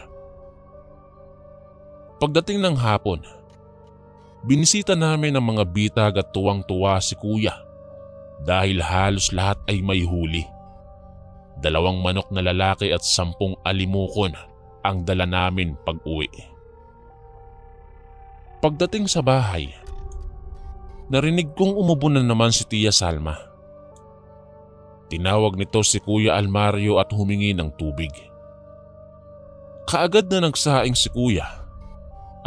Pagdating ng hapon, binisita namin ang mga bitag at tuwang-tuwa si Kuya dahil halos lahat ay may huli. 2 manok na lalaki at 10 alimukon ang dala namin pag-uwi. Pagdating sa bahay, narinig kong umubo na naman si Tia Salma. Tinawag nito si Kuya Almario at humingi ng tubig. Kaagad na nagsaing si Kuya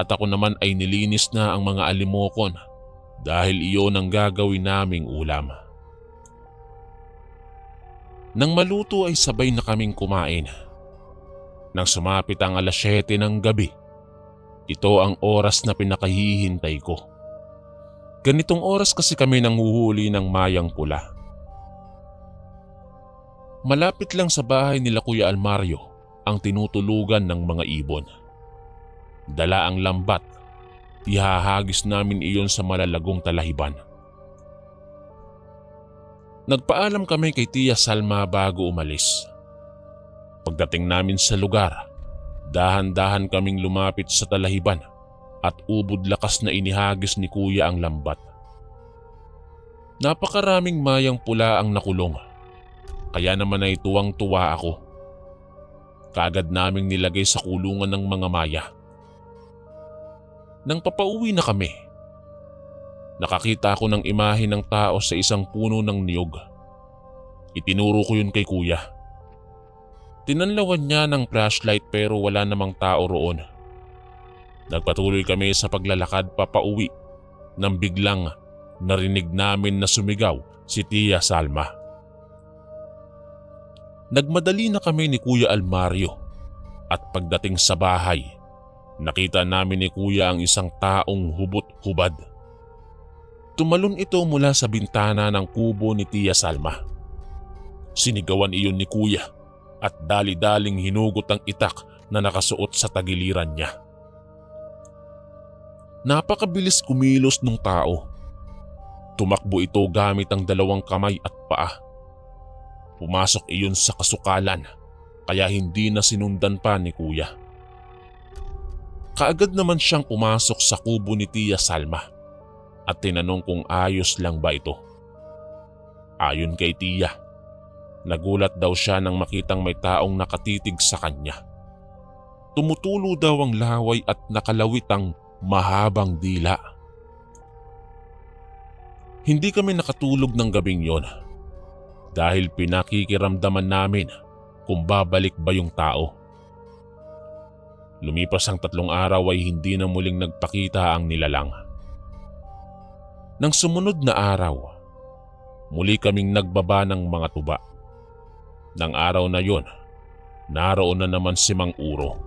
at ako naman ay nilinis na ang mga alimokon dahil iyon ang gagawin naming ulam. Nang maluto ay sabay na kaming kumain. Nang sumapit ang 7:00 ng gabi, ito ang oras na pinakahihintay ko. Ganitong oras kasi kami nanghuhuli ng mayang pula. Malapit lang sa bahay nila Kuya Almario ang tinutulugan ng mga ibon. Dala ang lambat, ihahagis namin iyon sa malalagong talahiban. Nagpaalam kami kay Tia Salma bago umalis. Pagdating namin sa lugar, dahan-dahan kaming lumapit sa talahiban at ubod lakas na inihagis ni Kuya ang lambat. Napakaraming mayang pula ang nakulong, kaya naman ay tuwang-tuwa ako. Kaagad naming nilagay sa kulungan ng mga maya. Nang papauwi na kami, nakakita ako ng imahe ng tao sa isang puno ng niyog. Itinuro ko yun kay Kuya. Tinanlawan niya ng flashlight pero wala namang tao roon. Nagpatuloy kami sa paglalakad papauwi nang biglang narinig namin na sumigaw si Tia Salma. Nagmadali na kami ni Kuya Almario at pagdating sa bahay, nakita namin ni Kuya ang isang taong hubot-hubad. Tumalon ito mula sa bintana ng kubo ni Tia Salma. Sinigawan iyon ni Kuya at dali-daling hinugot ang itak na nakasuot sa tagiliran niya. Napakabilis kumilos ng tao. Tumakbo ito gamit ang dalawang kamay at paa. Pumasok iyon sa kasukalan kaya hindi na sinundan pa ni Kuya. Kaagad naman siyang pumasok sa kubo ni Tia Salma at tinanong kung ayos lang ba ito. Ayon kay Tia, nagulat daw siya nang makitang may taong nakatitig sa kanya. Tumutulo daw ang laway at nakalawit ang mahabang dila. Hindi kami nakatulog ng gabing yon dahil pinakikiramdaman namin kung babalik ba yung tao. Lumipas ang 3 araw ay hindi na muling nagpakita ang nilalang. Nang sumunod na araw, muli kaming nagbaba ng mga tuba. Nang araw na yon, naroon na naman si Mang Uro.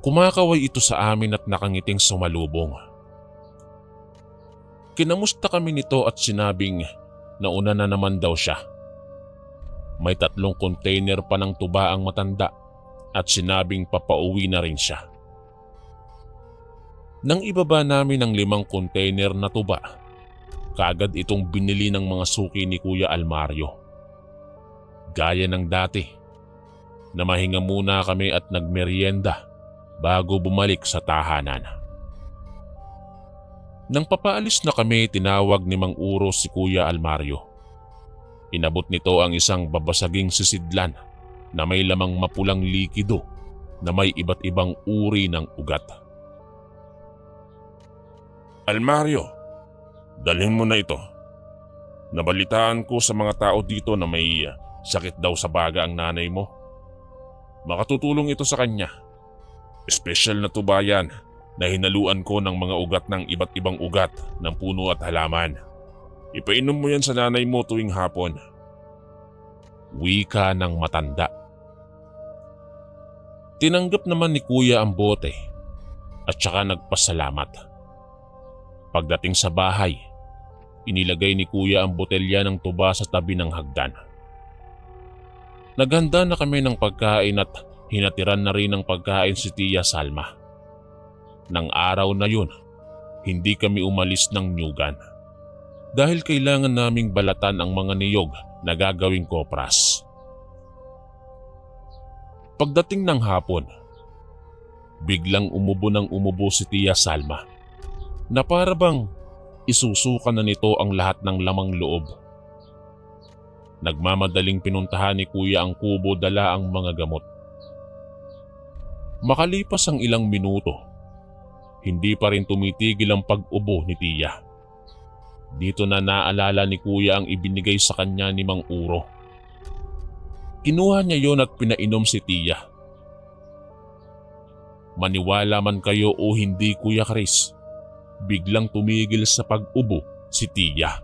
Kumakaway ito sa amin at nakangiting sumalubong. Kinamusta kami nito at sinabing nauna na naman daw siya. May 3 container pa ng tuba ang matanda at sinabing papauwi na rin siya. Nang ibaba namin ang 5 container na tuba, kaagad itong binili ng mga suki ni Kuya Almario. Gaya ng dati, namahinga muna kami at nagmeryenda bago bumalik sa tahanan. Nang papaalis na kami, tinawag ni Mang Uro si Kuya Almario. Inabot nito ang isang babasaging sisidlan na may lamang mapulang likido na may iba't ibang uri ng ugat. Almario, dalhin mo na ito. Nabalitaan ko sa mga tao dito na may sakit daw sa baga ang nanay mo. Makatutulong ito sa kanya. Espesyal na tubayan na hinaluan ko ng mga ugat ng iba't ibang ugat ng puno at halaman. Ipainom mo yan sa nanay mo tuwing hapon. Wika ng matanda. Tinanggap naman ni Kuya ang bote at saka nagpasalamat. Pagdating sa bahay, inilagay ni Kuya ang botelya ng tuba sa tabi ng hagdan. Naghanda na kami ng pagkain at hinatiran na rin ng pagkain si Tia Salma. Nang araw na yun, hindi kami umalis ng nyugan dahil kailangan naming balatan ang mga niyog na gagawing kopras. Pagdating ng hapon, biglang umubo ng umubo si Tia Salma na para bang isusuka na nito ang lahat ng lamang loob. Nagmamadaling pinuntahan ni Kuya ang kubo dala ang mga gamot. Makalipas ang ilang minuto, hindi pa rin tumitigil ang pag-ubo ni Tia. Dito na naalala ni Kuya ang ibinigay sa kanya ni Mang Uro. Kinuha niya yon at pinainom si Tia. Maniwala man kayo o hindi, Kuya Chris, biglang tumigil sa pag-ubo si Tia.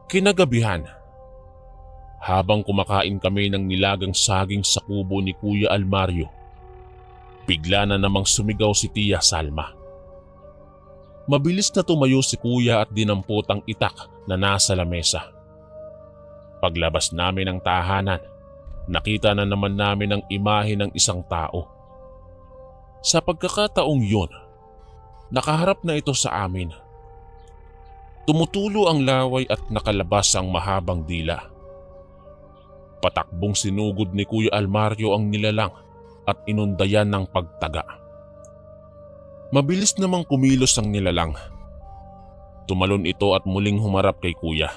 Kinagabihan, habang kumakain kami ng nilagang saging sa kubo ni Kuya Almario, bigla na namang sumigaw si Tia Salma. Mabilis na tumayo si Kuya at dinampot ang itak na nasa lamesa. Paglabas namin ng tahanan, nakita na naman namin ang imahe ng isang tao. Sa pagkakataong yon, nakaharap na ito sa amin. Tumutulo ang laway at nakalabas ang mahabang dila. Patakbong sinugod ni Kuya Almario ang nilalang at inundayan ng pagtaga. Mabilis namang kumilos ang nilalang. Tumalon ito at muling humarap kay Kuya.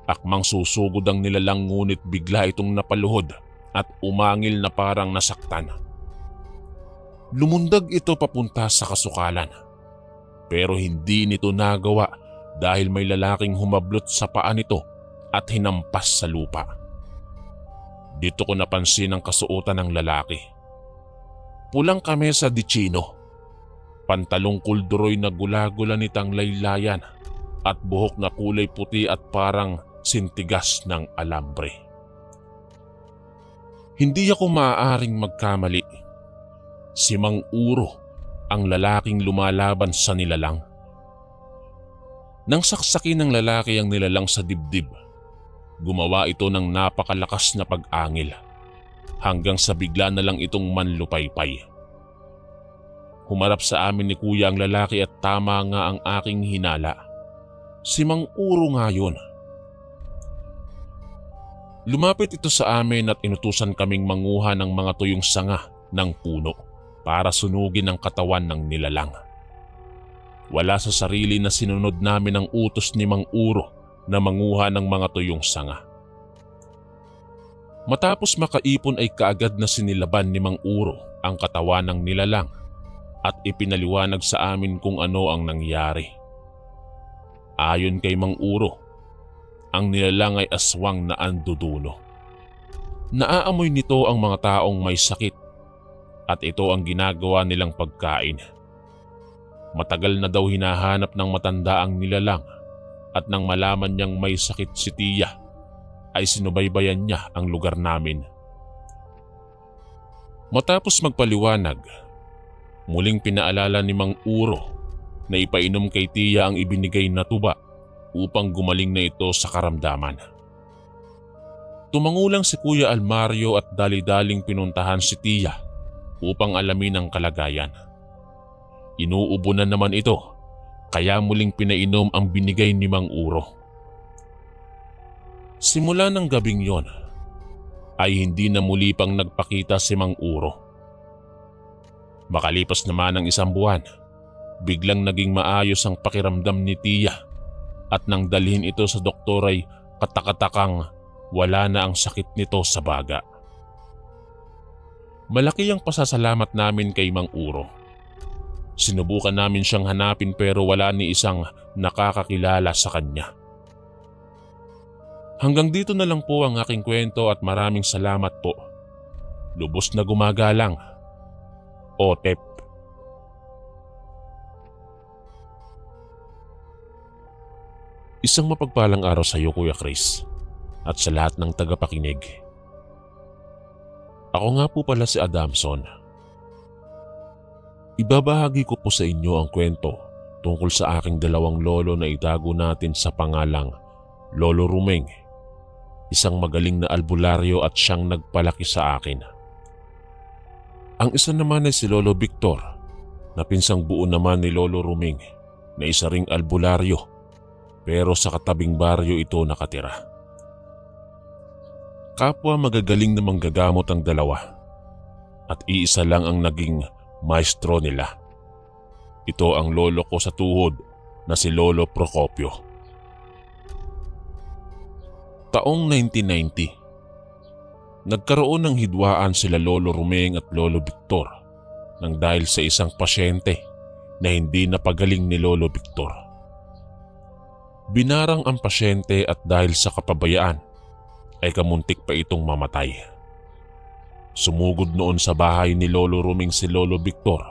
Akmang susugod ang nilalang ngunit bigla itong napaluhod at umangil na parang nasaktan. Lumundag ito papunta sa kasukalan. Pero hindi nito nagawa dahil may lalaking humablot sa paa nito at hinampas sa lupa. Dito ko napansin ang kasuotan ng lalaki. Pulang kamesa de chino, pantalong kulduroy na gula-gula nitang laylayan at buhok na kulay puti at parang sintigas ng alambre. Hindi ako maaaring magkamali. Si Mang Uro ang lalaking lumalaban sa nilalang. Nang saksakin ng lalaki ang nilalang sa dibdib, gumawa ito ng napakalakas na pag-angil hanggang sa bigla na lang itong manlupaypay. Humarap sa amin ni Kuya ang lalaki at tama nga ang aking hinala. Si Mang Uro nga yun. Lumapit ito sa amin at inutusan kaming manguha ng mga tuyong sanga ng puno para sunugin ang katawan ng nilalang. Wala sa sarili na sinunod namin ang utos ni Mang Uro na manguha ng mga tuyong sanga. Matapos makaipon ay kaagad na sinilaban ni Mang Uro ang katawan ng nilalang at ipinaliwanag sa amin kung ano ang nangyari. Ayon kay Mang Uro, ang nilalang ay aswang na anduduno. Naaamoy nito ang mga taong may sakit at ito ang ginagawa nilang pagkain. Matagal na daw hinahanap ng matanda ang nilalang at nang malaman niyang may sakit si Tiya ay sinubaybayan niya ang lugar namin. Matapos magpaliwanag, muling pinaalala ni Mang Uro na ipainom kay Tiya ang ibinigay na tuba upang gumaling na ito sa karamdaman. Tumangulang si Kuya Almario at dali-daling pinuntahan si Tiya upang alamin ang kalagayan. Inuubo na naman ito, kaya muling pinainom ang binigay ni Mang Uro. Simula ng gabing yon, ay hindi na muli pang nagpakita si Mang Uro. Makalipas naman ng 1 buwan, biglang naging maayos ang pakiramdam ni Tiya at nang dalhin ito sa doktor ay katakatakang wala na ang sakit nito sa baga. Malaki ang pasasalamat namin kay Mang Uro. Sinubukan namin siyang hanapin pero wala ni isang nakakakilala sa kanya. Hanggang dito na lang po ang aking kwento at maraming salamat po. Lubos na gumagalang. Otep. Isang mapagpalang araw sa iyo, Kuya Chris, at sa lahat ng tagapakinig. Ako nga po pala si Adamson. Ibabahagi ko po sa inyo ang kwento tungkol sa aking 2 lolo na itago natin sa pangalang Lolo Rumeng, isang magaling na albularyo at siyang nagpalaki sa akin. Ang isa naman ay si Lolo Victor, na pinsang buo naman ni Lolo Rumeng na isa ring albularyo, pero sa katabing baryo ito nakatira. Kapwa magagaling na manggagamot ang dalawa at iisa lang ang naging maestro nila. Ito ang lolo ko sa tuhod na si Lolo Procopio. Taong 1990, nagkaroon ng hidwaan sila Lolo Rumeng at Lolo Victor nang dahil sa isang pasyente na hindi napagaling ni Lolo Victor. Binarang ang pasyente at dahil sa kapabayaan ay kamuntik pa itong mamatay. Sumugod noon sa bahay ni Lolo Rumeng si Lolo Victor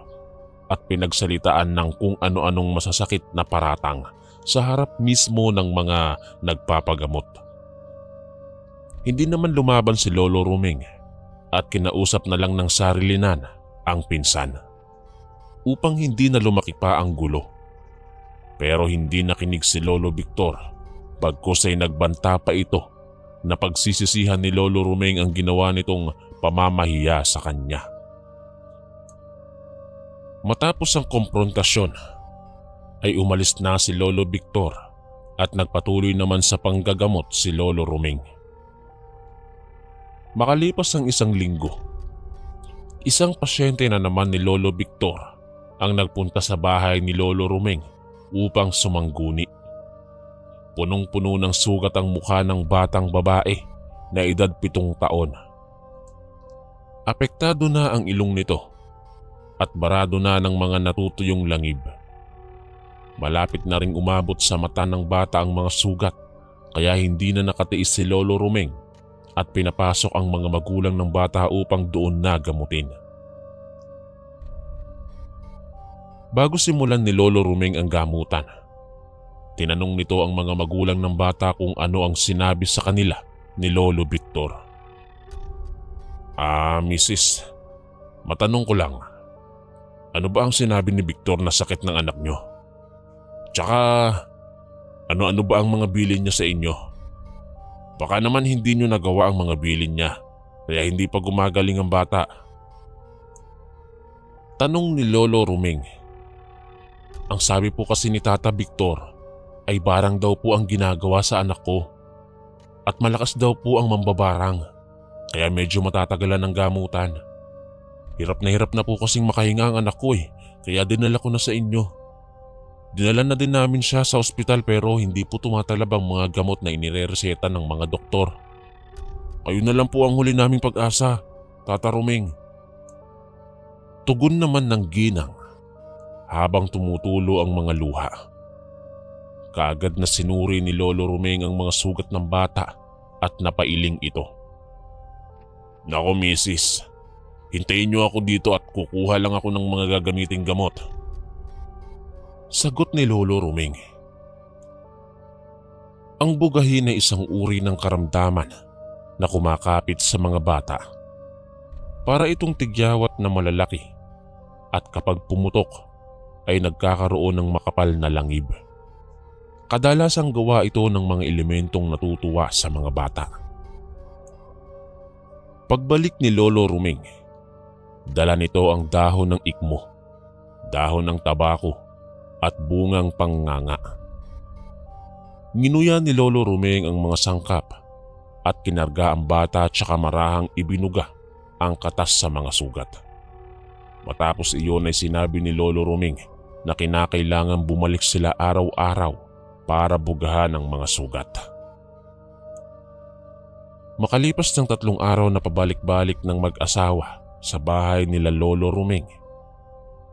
at pinagsalitaan ng kung ano-anong masasakit na paratang sa harap mismo ng mga nagpapagamot. Hindi naman lumaban si Lolo Rumeng at kinausap na lang ng sarilinan ang pinsan upang hindi na lumaki pa ang gulo. Pero hindi nakinig si Lolo Victor, bagkus ay nagbanta pa ito na pagsisisihan ni Lolo Rumeng ang ginawa nitong pamamahiya sa kanya. Matapos ang komprontasyon ay umalis na si Lolo Victor at nagpatuloy naman sa panggagamot si Lolo Rumeng. Makalipas ang 1 linggo, isang pasyente na naman ni Lolo Victor ang nagpunta sa bahay ni Lolo Rumeng upang sumangguni. Punong-puno ng sugat ang mukha ng batang babae na edad 7 taon. Apektado na ang ilong nito at barado na ng mga natutuyong langib. Malapit na ring umabot sa mata ng bata ang mga sugat kaya hindi na nakatiis si Lolo Rumeng at pinapasok ang mga magulang ng bata upang doon na gamutin. Bago simulan ni Lolo Ruming ang gamutan, tinanong nito ang mga magulang ng bata kung ano ang sinabi sa kanila ni Lolo Victor. Mrs. Matanong ko lang, ano ba ang sinabi ni Victor na sakit ng anak nyo? Tsaka, ano-ano ba ang mga bilin niya sa inyo? Baka naman hindi nyo nagawa ang mga bilin niya, kaya hindi pa gumagaling ang bata. Tanong ni Lolo Ruming. Ang sabi po kasi ni Tata Victor ay barang daw po ang ginagawa sa anak ko. At malakas daw po ang mambabarang, kaya medyo matatagalan ang gamutan. Hirap na po kasing makahinga ang anak ko kaya dinala ko na sa inyo. Dinala na din namin siya sa ospital pero hindi po tumatalab ang mga gamot na inirereseta ng mga doktor. Kayo na lang po ang huli naming pag-asa, Tata Ruming. Tugon naman ng ginang habang tumutulo ang mga luha. Kaagad na sinuri ni Lolo Ruming ang mga sugat ng bata at napailing ito. Nako misis, hintayin niyo ako dito at kukuha lang ako ng mga gagamiting gamot. Sagot ni Lolo Ruming. Ang bugahin ay isang uri ng karamdaman na kumakapit sa mga bata. Para itong tigyawat na malalaki at kapag pumutok ay nagkakaroon ng makapal na langib. Kadalasang gawa ito ng mga elementong natutuwa sa mga bata. Pagbalik ni Lolo Ruming, dala nito ang dahon ng ikmo, dahon ng tabako at bungang pangnganga. Nginuya ni Lolo Ruming ang mga sangkap at kinarga ang bata at saka marahang ibinuga ang katas sa mga sugat. Matapos iyon ay sinabi ni Lolo Ruming na kinakailangan bumalik sila araw-araw para bugahan ang mga sugat. Makalipas ng 3 araw na pabalik-balik ng mag-asawa sa bahay nila Lolo Ruming,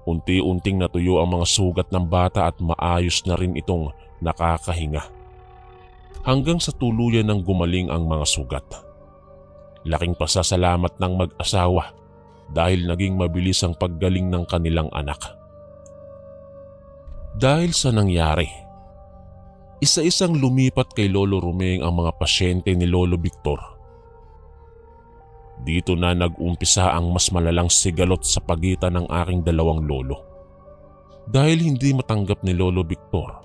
unti-unting natuyo ang mga sugat ng bata at maayos na rin itong nakakahinga. Hanggang sa tuluyan ng gumaling ang mga sugat. Laking pasasalamat ng mag-asawa dahil naging mabilis ang paggaling ng kanilang anak. Dahil sa nangyari, isa-isang lumipat kay Lolo Ruming ang mga pasyente ni Lolo Victor. Dito na nag-umpisa ang mas malalang sigalot sa pagitan ng aking 2 lolo. Dahil hindi matanggap ni Lolo Victor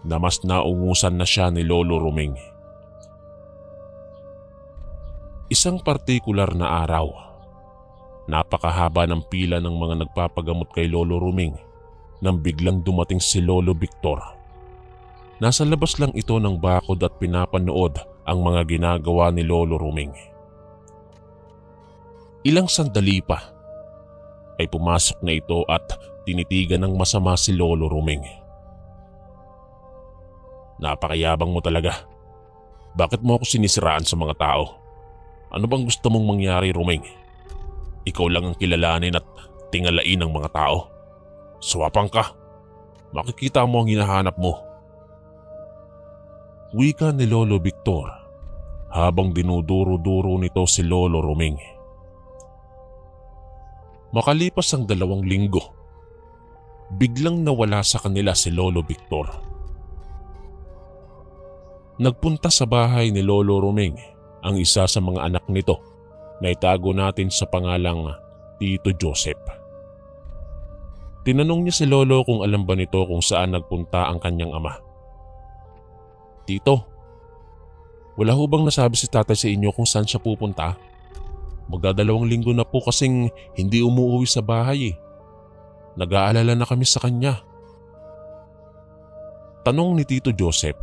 na mas naungusan na siya ni Lolo Ruming. Isang partikular na araw, napakahaba ng pila ng mga nagpapagamot kay Lolo Ruming nang biglang dumating si Lolo Victor. Nasa labas lang ito ng bakod at pinapanood ang mga ginagawa ni Lolo Ruming. Ilang sandali pa ay pumasok na ito at tinitigan ng masama si Lolo Ruming. Napakayabang mo talaga. Bakit mo ako sinisiraan sa mga tao? Ano bang gusto mong mangyari, Ruming? Ikaw lang ang kilalanin at tingalain ng mga tao. Swapang ka. Makikita mo ang hinahanap mo. Wika ni Lolo Victor habang dinuduro-duro nito si Lolo Ruming. Makalipas ang 2 linggo, biglang nawala sa kanila si Lolo Victor. Nagpunta sa bahay ni Lolo Ruming ang isa sa mga anak nito na itago natin sa pangalang Tito Joseph. Tinanong niya si Lolo kung alam ba nito kung saan nagpunta ang kanyang ama. Tito, wala ho bang nasabi si tatay sa inyo kung saan siya pupunta? Magdadalawang linggo na po kasing hindi umuwi sa bahay Nag-aalala na kami sa kanya. Tanong ni Tito Joseph.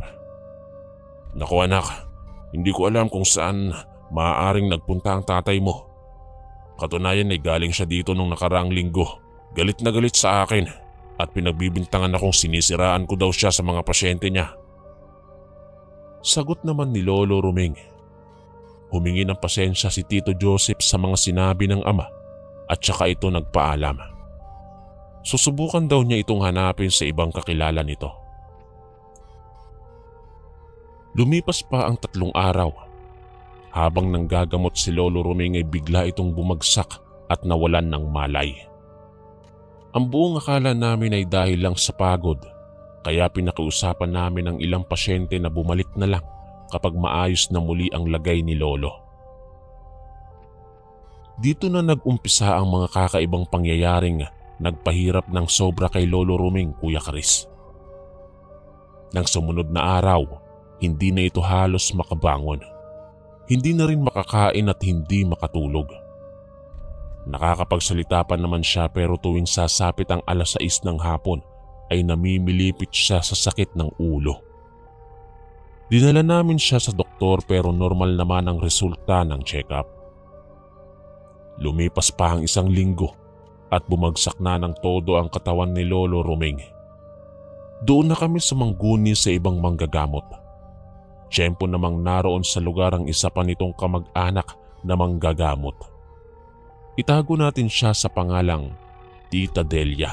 Naku anak, hindi ko alam kung saan maaaring nagpunta ang tatay mo. Katunayan ay galing siya dito nung nakaraang linggo. Galit na galit sa akin at pinagbibintangan akong sinisiraan ko daw siya sa mga pasyente niya. Sagot naman ni Lolo Ruming. Humingi ng pasensya si Tito Joseph sa mga sinabi ng ama at saka ito nagpaalam. Susubukan daw niya itong hanapin sa ibang kakilala nito. Lumipas pa ang 3 araw Habang nanggagamot si Lolo Ruming ay bigla itong bumagsak at nawalan ng malay. Ang buong akala namin ay dahil lang sa pagod, kaya pinakiusapan namin ang ilang pasyente na bumalik na lang kapag maayos na muli ang lagay ni Lolo. Dito na nag-umpisa ang mga kakaibang pangyayaring nagpahirap ng sobra kay Lolo Ruming, Kuya Chris. Nang sumunod na araw, hindi na ito halos makabangon. Hindi na rin makakain at hindi makatulog. Nakakapagsalita pa naman siya pero tuwing sasapit ang 6:00 ng hapon ay namimilipit siya sa sakit ng ulo. Dinala namin siya sa doktor pero normal naman ang resulta ng check-up. Lumipas pa ang 1 linggo at bumagsak na ng todo ang katawan ni Lolo Ruming. Doon na kami sumangguni sa ibang manggagamot. Tiyempo namang naroon sa lugar ang isa pa nitong kamag-anak na manggagamot. Itago natin siya sa pangalang Tita Delia.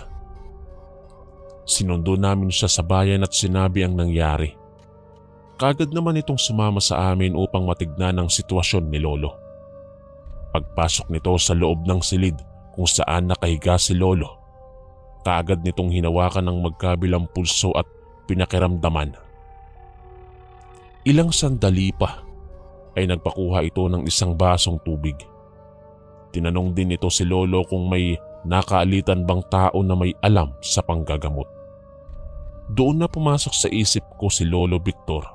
Sinundo namin siya sa bayan at sinabi ang nangyari. Kaagad naman itong sumama sa amin upang matignan ang sitwasyon ni Lolo. Pagpasok nito sa loob ng silid kung saan nakahiga si Lolo, kaagad nitong hinawakan ng magkabilang pulso at pinakiramdaman. Ilang sandali pa ay nagpakuha ito ng 1 basong tubig. Tinanong din ito si Lolo kung may nakaalitan bang tao na may alam sa panggagamot. Doon na pumasok sa isip ko si Lolo Victor.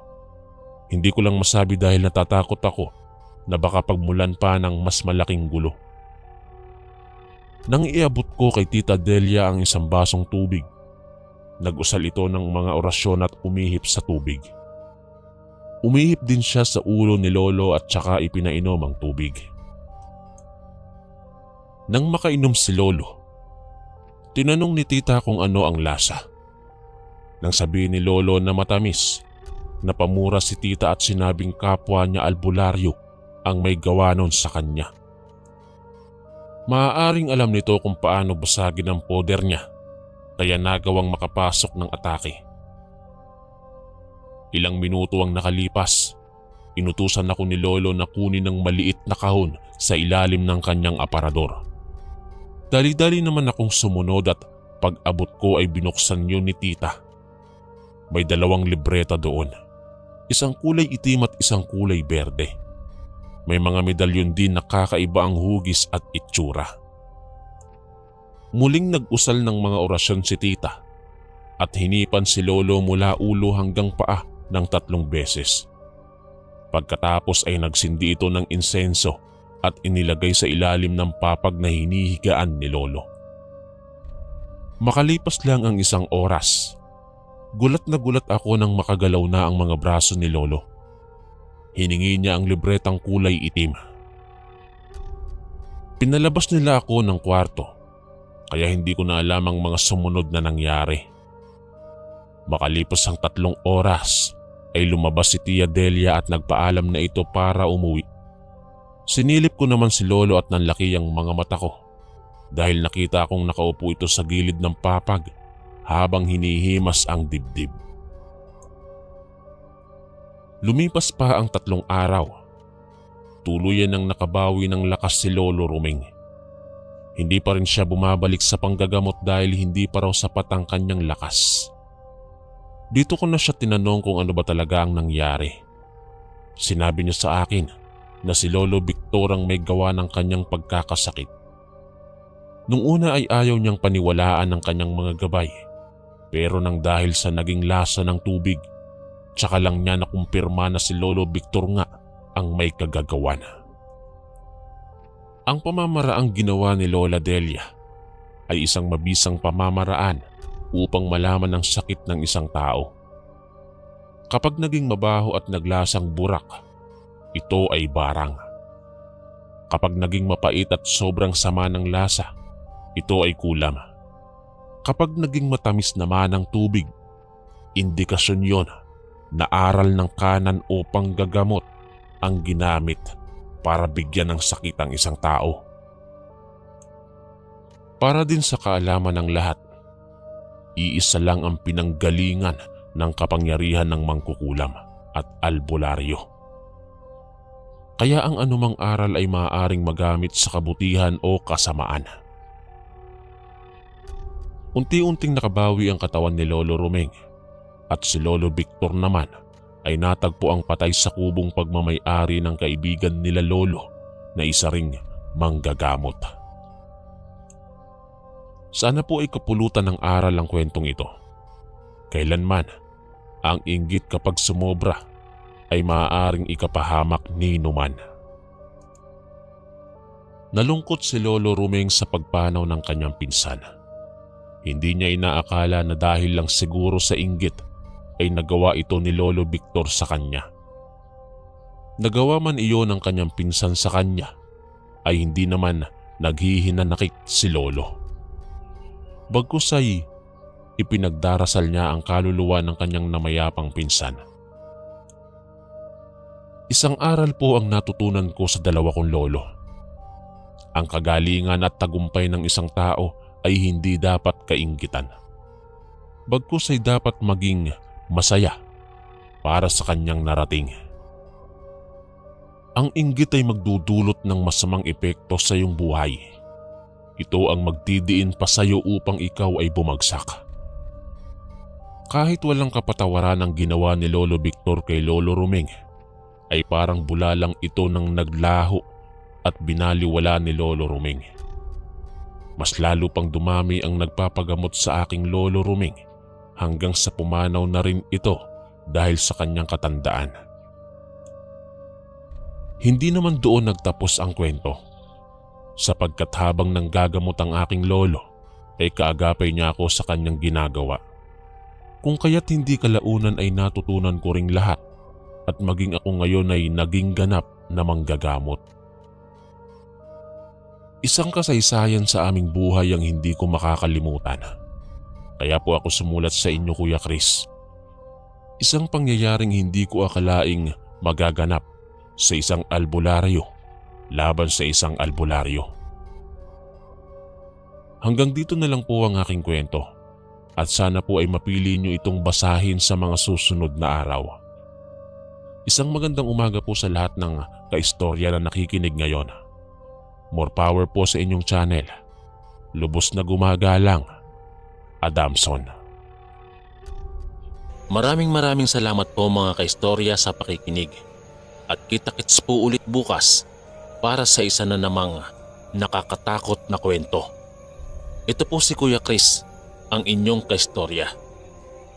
Hindi ko lang masabi dahil natatakot ako na baka pagmulan pa ng mas malaking gulo. Nang iabot ko kay Tita Delia ang 1 basong tubig, nag-usal ito ng mga orasyon at umihip sa tubig. Umihip din siya sa ulo ni Lolo at saka ipinainom ang tubig. Nang makainom si Lolo, tinanong ni Tita kung ano ang lasa. Nang sabihin ni Lolo na matamis, napamura si Tita at sinabing kapwa niya albularyo ang may gawa nun sa kanya. Maaaring alam nito kung paano basagin ang poder niya, kaya nagawang makapasok ng atake. Ilang minuto ang nakalipas, inutusan ako ni Lolo na kunin ng maliit na kahon sa ilalim ng kanyang aparador. Dali-dali naman akong sumunod at pag-abot ko ay binuksan yun ni Tita. May 2 libreta doon, 1 kulay itim at 1 kulay berde. May mga medalyon din na kakaiba ang hugis at itsura. Muling nag-usal ng mga orasyon si Tita at hinipan si Lolo mula ulo hanggang paa ng 3 beses. Pagkatapos ay nagsindi ito ng insenso at inilagay sa ilalim ng papag na hinihigaan ni Lolo. Makalipas lang ang 1 oras, gulat na gulat ako nang makagalaw na ang mga braso ni Lolo. Hiningi niya ang libretang kulay itim. Pinalabas nila ako ng kwarto, kaya hindi ko na alam ang mga sumunod na nangyari. Makalipas ang 3 oras ay lumabas si Tia Delia at nagpaalam na ito para umuwi. Sinilip ko naman si Lolo at nanlaki ang mga mata ko dahil nakita akong nakaupo ito sa gilid ng papag habang hinihimas ang dibdib. Lumipas pa ang 3 araw. Tuluyan nang nakabawi ng lakas si Lolo Ruming. Hindi pa rin siya bumabalik sa panggagamot dahil hindi pa raw sapat ang kanyang lakas. Dito ko na siya tinanong kung ano ba talaga ang nangyari. Sinabi niya sa akin na si Lolo Victor ang may gawa ng kanyang pagkakasakit. Nung una ay ayaw niyang paniwalaan ang kanyang mga gabay, pero nang dahil sa naging lasa ng tubig, tsaka lang niya nakumpirma na si Lolo Victor nga ang may kagagawan. Ang pamamaraang ginawa ni Lola Delia ay isang mabisang pamamaraan upang malaman ang sakit ng isang tao. Kapag naging mabaho at naglasang burak, ito ay barang. Kapag naging mapait at sobrang sama ng lasa, ito ay kulam. Kapag naging matamis naman ang tubig, indikasyon yon na aral ng kanan o panggagamot ang ginamit para bigyan ng sakit ang isang tao. Para din sa kaalaman ng lahat, iisa lang ang pinanggalingan ng kapangyarihan ng mangkukulam at albularyo. Kaya ang anumang aral ay maaaring magamit sa kabutihan o kasamaan. Unti-unting nakabawi ang katawan ni Lolo Rumeng at si Lolo Victor naman ay natagpo ang patay sa kubong pagmamay-ari ng kaibigan nila Lolo na isa ring manggagamot. Sana po ay kapulutan ng aral ang kwentong ito. Kailanman, ang inggit kapag sumobra ay maaaring ikapahamak ni numan. Nalungkot si Lolo Rumeng sa pagpanaw ng kanyang pinsan. Hindi niya inaakala na dahil lang siguro sa inggit ay nagawa ito ni Lolo Victor sa kanya. Nagawa man iyon ng kanyang pinsan sa kanya ay hindi naman naghihinanakit si Lolo. Bagkus ay ipinagdarasal niya ang kaluluwa ng kanyang namayapang pinsan. Isang aral po ang natutunan ko sa dalawa kong lolo. Ang kagalingan at tagumpay ng isang tao ay hindi dapat kainggitan. Bagkus ay dapat maging masaya para sa kanyang narating. Ang inggit ay magdudulot ng masamang epekto sa iyong buhay. Ito ang magdidiin pa sa iyo upang ikaw ay bumagsak. Kahit walang kapatawaran ang ginawa ni Lolo Victor kay Lolo Rumeng, ay parang bulalang ito ng naglaho at binaliwala ni Lolo Rumeng. Mas lalo pang dumami ang nagpapagamot sa aking Lolo Rumeng hanggang sa pumanaw na rin ito dahil sa kanyang katandaan. Hindi naman doon nagtapos ang kwento, sapagkat habang nanggagamot ang aking lolo ay kaagapay niya ako sa kanyang ginagawa. Kung kaya't hindi kalaunan ay natutunan ko ring lahat at maging ako ngayon ay naging ganap na manggagamot. Isang kasaysayan sa aming buhay ang hindi ko makakalimutan. Kaya po ako sumulat sa inyo, Kuya Chris. Isang pangyayaring hindi ko akalaing magaganap sa isang albularyo laban sa isang albularyo. Hanggang dito na lang po ang aking kwento at sana po ay mapili nyo itong basahin sa mga susunod na araw. Isang magandang umaga po sa lahat ng kaistorya na nakikinig ngayon. More power po sa inyong channel. Lubos na gumagalang, Adamson. Maraming salamat po mga kaistorya sa pakikinig. At kita-kits po ulit bukas para sa isa na namang nakakatakot na kwento. Ito po si Kuya Chris, ang inyong kaistorya.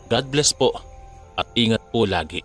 God bless po at ingat po lagi.